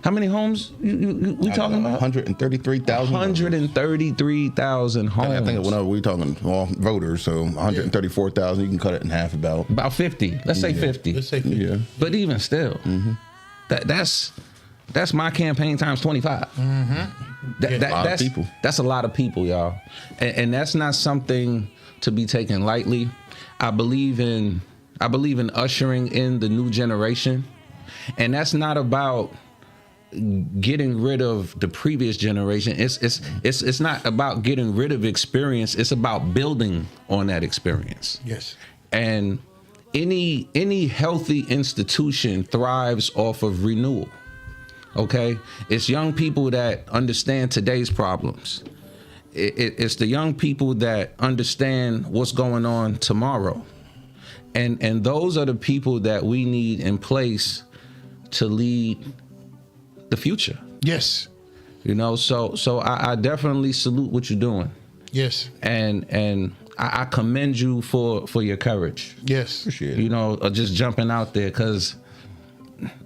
How many homes we talking about? 133,000. 133,000 homes. I think when we talking all voters, so 134,000. You can cut it in half about 50. Let's say 50. Let's say 50. Yeah. But even still, that's my campaign times 25. That's a lot of people. That's a lot of people, y'all, and that's not something to be taken lightly. I believe in ushering in the new generation. And that's not about getting rid of the previous generation. It's not about getting rid of experience. It's about building on that experience. Yes. And any healthy institution thrives off of renewal. Okay? It's young people that understand today's problems. It's the young people that understand what's going on tomorrow. And those are the people that we need in place to lead the future. Yes. So I definitely salute what you're doing. Yes. And I commend you for your courage. Yes. Appreciate it. Just jumping out there, because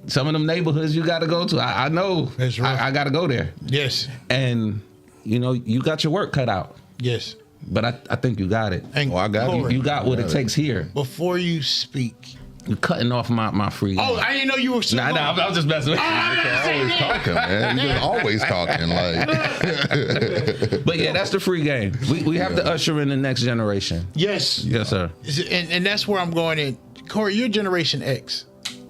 some of them neighborhoods you got to go to, I know. That's right. I got to go there. Yes. And you got your work cut out. Yes. But I think you got it. And I got it. Corey, You got what it takes here. before you speak. You're cutting off my free. Oh, I didn't know you were. Nah, I was just messing with you. Always talking, man. You just always talking, like. But yeah, that's the free game. We have to usher in the next generation. Yes. Yes, sir. And that's where I'm going in. Corey, you're Generation X.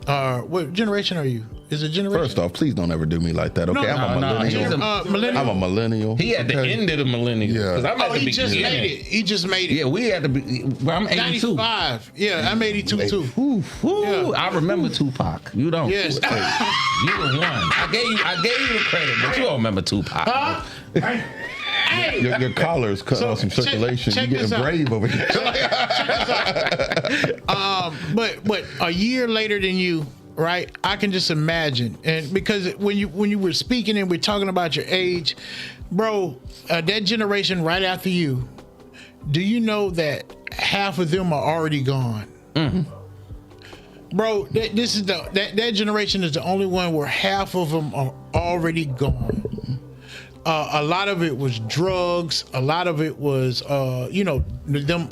What generation are you? Is it generation? First off, please don't ever do me like that. Okay, I'm a millennial. Millennial. I'm a millennial. He at the end of the millennium. Yeah. 'Cause I'm at the He just beginning. made it. He just made it. Yeah, we had to be. Well, I'm 82. 95. Yeah, I'm 82 too. Ooh, Yeah. I remember Tupac. You don't. Yes. You the one. I gave you the credit, but you don't remember Tupac. Hey, Your collar's cutting off some circulation. check You're this getting out. brave over here. but a year later than you, right? I can just imagine, and because when you were speaking and we're talking about your age, bro, that generation right after you, do you know that half of them are already gone? Bro, that generation is the only one where half of them are already gone. A lot of it was drugs. A lot of it was, them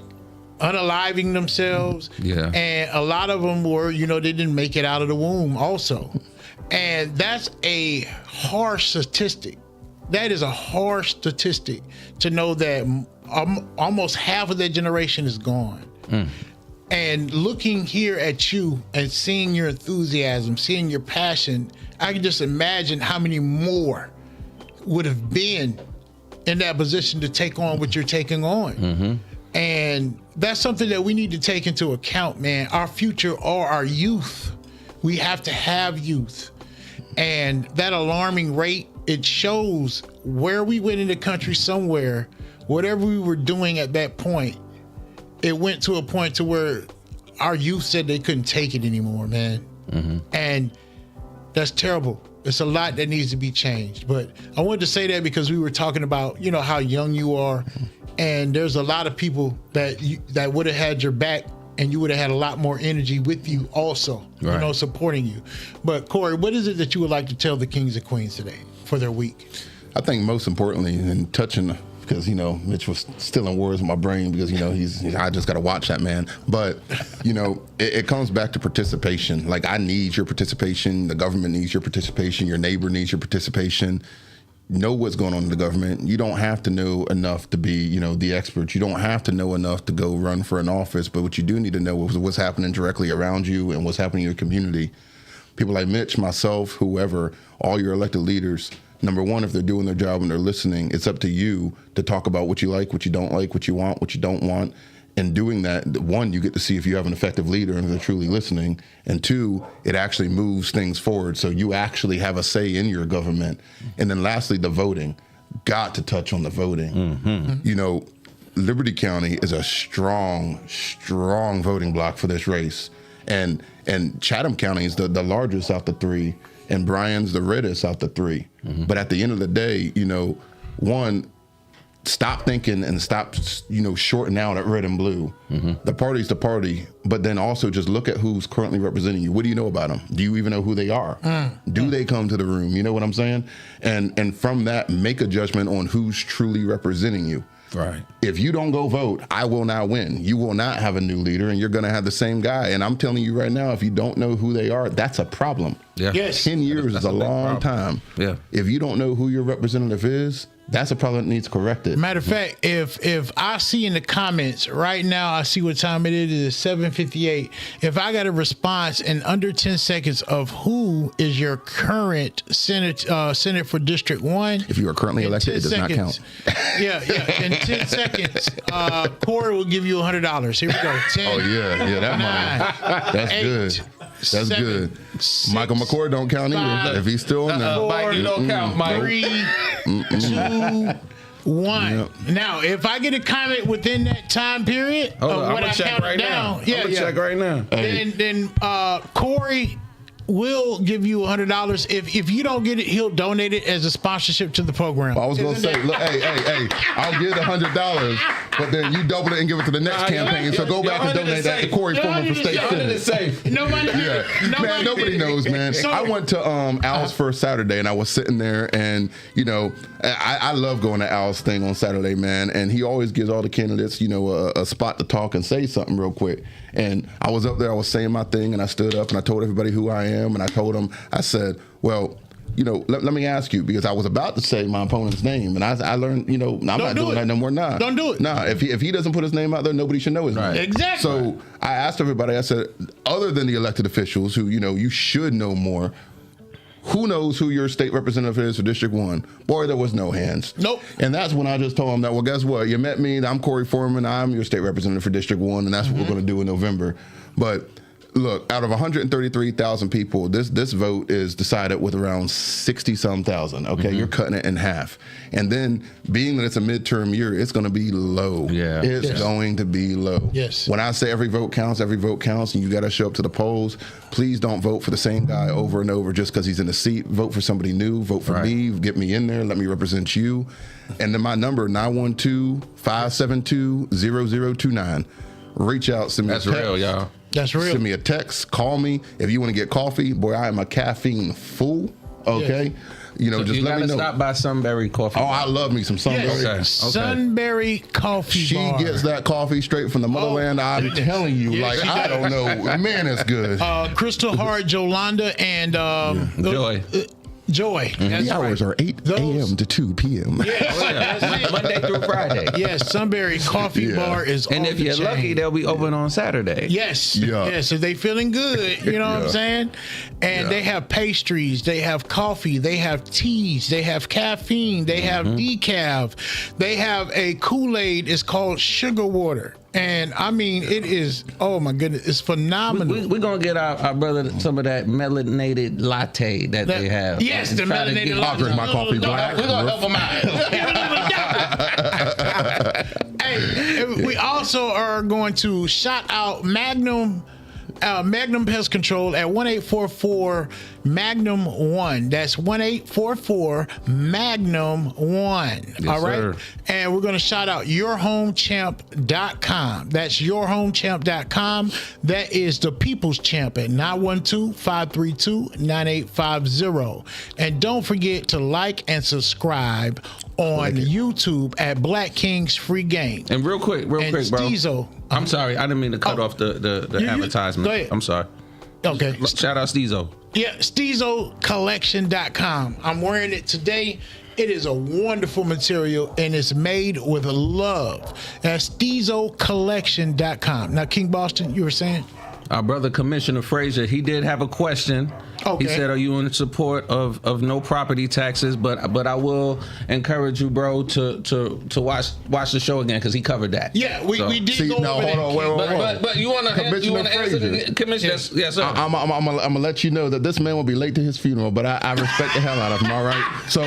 unaliving themselves. Yeah. And a lot of them were, they didn't make it out of the womb also. And that's a harsh statistic. That is a harsh statistic to know that almost half of that generation is gone. And looking here at you and seeing your enthusiasm, seeing your passion, I can just imagine how many more would have been in that position to take on what you're taking on. And that's something that we need to take into account, man. Our future are our youth. We have to have youth. And that alarming rate, it shows where we went in the country somewhere, whatever we were doing at that point, it went to a point to where our youth said they couldn't take it anymore, man. And that's terrible. It's a lot that needs to be changed. But I wanted to say that because we were talking about, how young you are. And there's a lot of people that would have had your back, and you would have had a lot more energy with you also, Right. Supporting you. But Corey, what is it that you would like to tell the Kings and Queens today for their week? I think most importantly, and touching, because Mitch was stealing words in my brain because I just got to watch that man. But it comes back to participation. Like, I need your participation. The government needs your participation. Your neighbor needs your participation. know what's going on in the government. You don't have to know enough to be, you know, the expert. You don't have to know enough to go run for an office, but what you do need to know is what's happening directly around you and what's happening in your community. People like Mitch, myself, whoever, all your elected leaders, number one, if they're doing their job and they're listening, it's up to you to talk about what you like, what you don't like, what you want, what you don't want. And doing that, one, you get to see if you have an effective leader and they're truly listening. And two, it actually moves things forward. So you actually have a say in your government. And then lastly, the voting. Got to touch on the voting. You know, Liberty County is a strong voting block for this race. And Chatham County is the largest out the three. And Bryan's the reddest out the three. But at the end of the day, you know, one, stop thinking and stop, you know, shorting out at red and blue. The party's the party, but then also just look at who's currently representing you. What do you know about them? Do you even know who they are? Do they come to the room? You know what I'm saying? And from that, make a judgment on who's truly representing you. Right. If you don't go vote, I will not win. You will not have a new leader, and you're going to have the same guy. And I'm telling you right now, if you don't know who they are, that's a problem. Yeah. Yes. 10 years is a long time. Yeah. If you don't know who your representative is, that's a problem that needs corrected. Matter of fact, if I see in the comments right now, I see what time it is. It is 7:58. If I got a response in under 10 seconds of who is your current Senate for District 1. If you are currently elected, it does not count. Yeah. In 10 seconds, Corey will give you $100. Here we go. 10. Oh, yeah, that money. That's 8, good. That's 7, good. 6, Michael McCord don't count 5, either. If he's still on there. 4, Mike, you don't count, Mike. 3, 2, 1. Yep. Now, if I get a comment within that time period Hold on, of I'm what gonna I check counted right down, now. I'm gonna check right now. then Corey will give you $100. If you don't get it, he'll donate it as a sponsorship to the program. I was going to say, look, hey, I'll give the $100, but then you double it and give it to the next campaign. So go back and donate that to Corey Foreman for state senate. Nobody knows, man. I went to Al's first Saturday, and I was sitting there, and you know, I love going to Al's thing on Saturday, man. And he always gives all the candidates, you know, a spot to talk and say something real quick. And I was up there, I was saying my thing, and I stood up and I told everybody who I am, and I told them, I said, well, you know, let me ask you, because I was about to say my opponent's name, and I learned, you know, I'm not doing that no more. Nah, don't do it. Nah, if he doesn't put his name out there, nobody should know his name. Exactly. So I asked everybody, I said, other than the elected officials who, you know, you should know more, who knows who your state representative is for District 1? Boy, there was no hands. Nope. And that's when I just told him that, well, guess what? You met me. I'm Corey Foreman. I'm your state representative for District 1, and that's what we're going to do in November. But look, out of 133,000 people, this vote is decided with around 60-some thousand. Okay, you're cutting it in half. And then, being that it's a midterm year, it's going to be low. Yeah. It's going to be low. Yes. When I say every vote counts, and you got to show up to the polls, please don't vote for the same guy over and over just because he's in the seat. Vote for somebody new. Vote for me. Get me in there. Let me represent you. And then my number, 912-572-0029. Reach out. Send me a text. That's real, y'all. That's real. Send me a text. Call me. If you want to get coffee, boy, I am a caffeine fool. Okay? Yes. You know, So just you let me gotta know. stop by Sunbury Coffee. Oh, I love me some Sunbury. Yes. Okay. Sunbury Coffee She Bar. gets that coffee straight from the motherland. I'm goodness. telling you, Yeah, like, she I does. don't know. Man, it's good. Crystal Hart, Jolanda, and Joy. Joy. That's The hours right. are 8 Those- a.m. to 2 p.m. Yes, that's it. Monday through Friday. Yes, Sunbury Coffee Bar is And off if the you're chain. lucky, they'll be open on Saturday. Yes. Yeah. Yes. If they feeling good, you know what I'm Yeah. saying? And they have pastries, they have coffee, they have teas, they have caffeine, they have decaf, they have a Kool-Aid. It's called sugar water. And I mean, it is, oh my goodness, it's phenomenal. We're going to get our brother some of that melanated latte that they have. Yes, the Try to melanated get- latte. I'll drink my coffee black. We're going to help them out. Hey, we also are going to shout out Magnum Pest Control at 1-844 Magnum 1. That's 1-844 Magnum 1. Yes, all right. sir. And we're going to shout out yourhomechamp.com. That's yourhomechamp.com. That is the people's champ at 912-532-9850. And don't forget to like and subscribe on YouTube at Black Kings Free Game. And real quick, And bro. Steezo. I'm sorry. I didn't mean to cut off the You- advertisement. go ahead. I'm sorry. Okay. Shout out Steezo. Yeah, SteezoCollection.com. I'm wearing it today. It is a wonderful material and it's made with love. That's SteezoCollection.com. Now, King Boston, you were saying? Our brother Commissioner Frazier, he did have a question. Okay. He said, "Are you in support of no property taxes?" But I will encourage you, bro, to watch the show again because he covered that. Yeah, we did See, go no, over hold that. on, wait. But you want to answer the Commissioner? Yes, sir. I'm gonna let you know that this man will be late to his funeral, but I respect the hell out of him. All right. So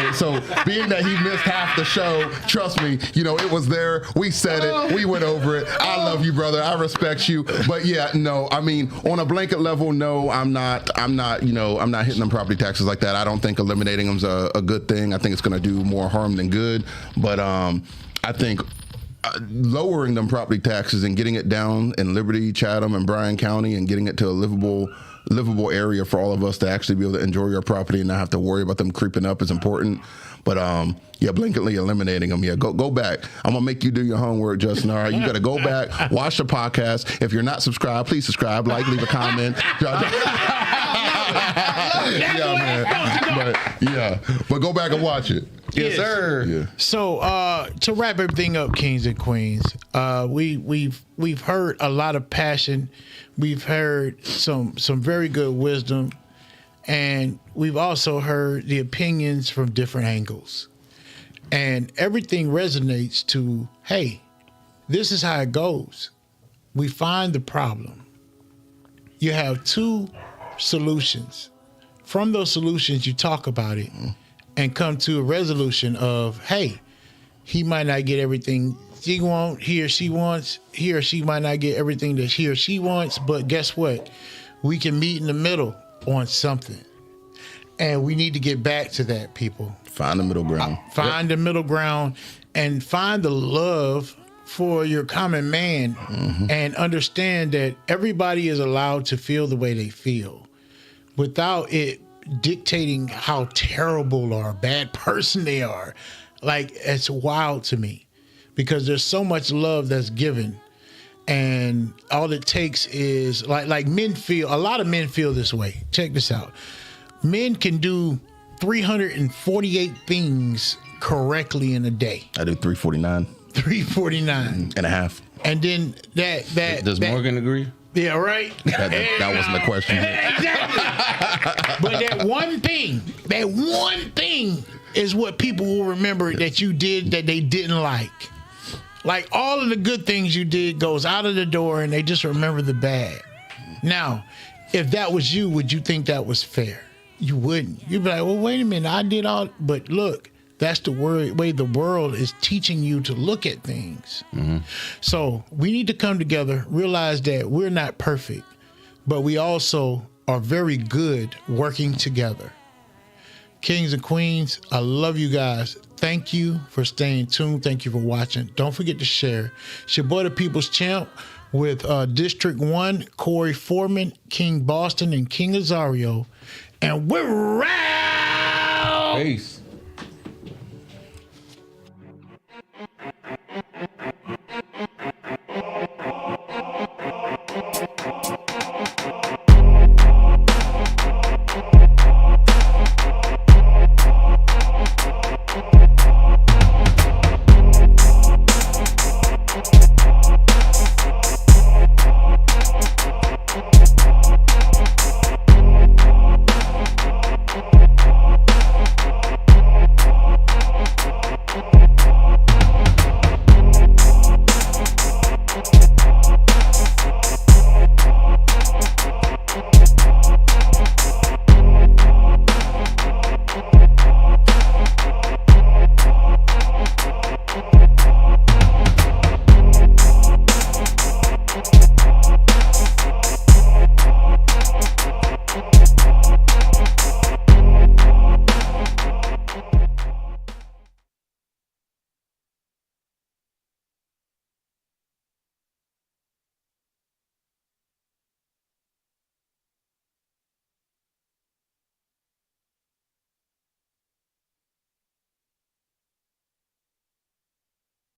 being that he missed half the show, trust me, it was there. We said it. We went over it. I love you, brother. I respect you. But yeah, no. I mean, on a blanket level, no. I'm not hitting them property taxes like that. I don't think eliminating them's a good thing. I think it's gonna do more harm than good. But I think lowering them property taxes and getting it down in Liberty, Chatham, and Bryan County, and getting it to a livable area for all of us to actually be able to enjoy our property and not have to worry about them creeping up is important. But blanketly eliminating them. Yeah, go back. I'm gonna make you do your homework, Justin. All right, you got to go back, watch the podcast. If you're not subscribed, please subscribe, like, leave a comment. But go back and watch it. Yes, sir. Yeah. So to wrap everything up, kings and queens, we've heard a lot of passion. We've heard some very good wisdom, and we've also heard the opinions from different angles. And everything resonates to, hey, this is how it goes. We find the problem. You have two solutions. From those solutions, you talk about it and come to a resolution of, hey, he might not get everything he or she wants. He or she might not get everything that he or she wants, but guess what? We can meet in the middle on something. And we need to get back to that, people. Find the middle ground. Find the middle ground and find the love for your common man and understand that everybody is allowed to feel the way they feel without it dictating how terrible or a bad person they are. Like, it's wild to me because there's so much love that's given, and all it takes is like men feel, a lot of men feel this way. Check this out. Men can do 348 things correctly in a day. I do 349 and a half. And then Does Morgan agree? Yeah, right. That wasn't the question. Exactly. But that one thing is what people will remember that you did that they didn't like. Like, all of the good things you did goes out of the door and they just remember the bad. Now, if that was you, would you think that was fair? You wouldn't. You'd be like, well, wait a minute, I did all, but look, that's the way the world is teaching you to look at things. So we need to come together, realize that we're not perfect, but we also are very good working together. Kings and queens, I love you guys. Thank you for staying tuned. Thank you for watching. Don't forget to share. It's your boy, the People's Champ, with District 1, Corey Foreman, King Boston, and King Azario. And we're out. Peace.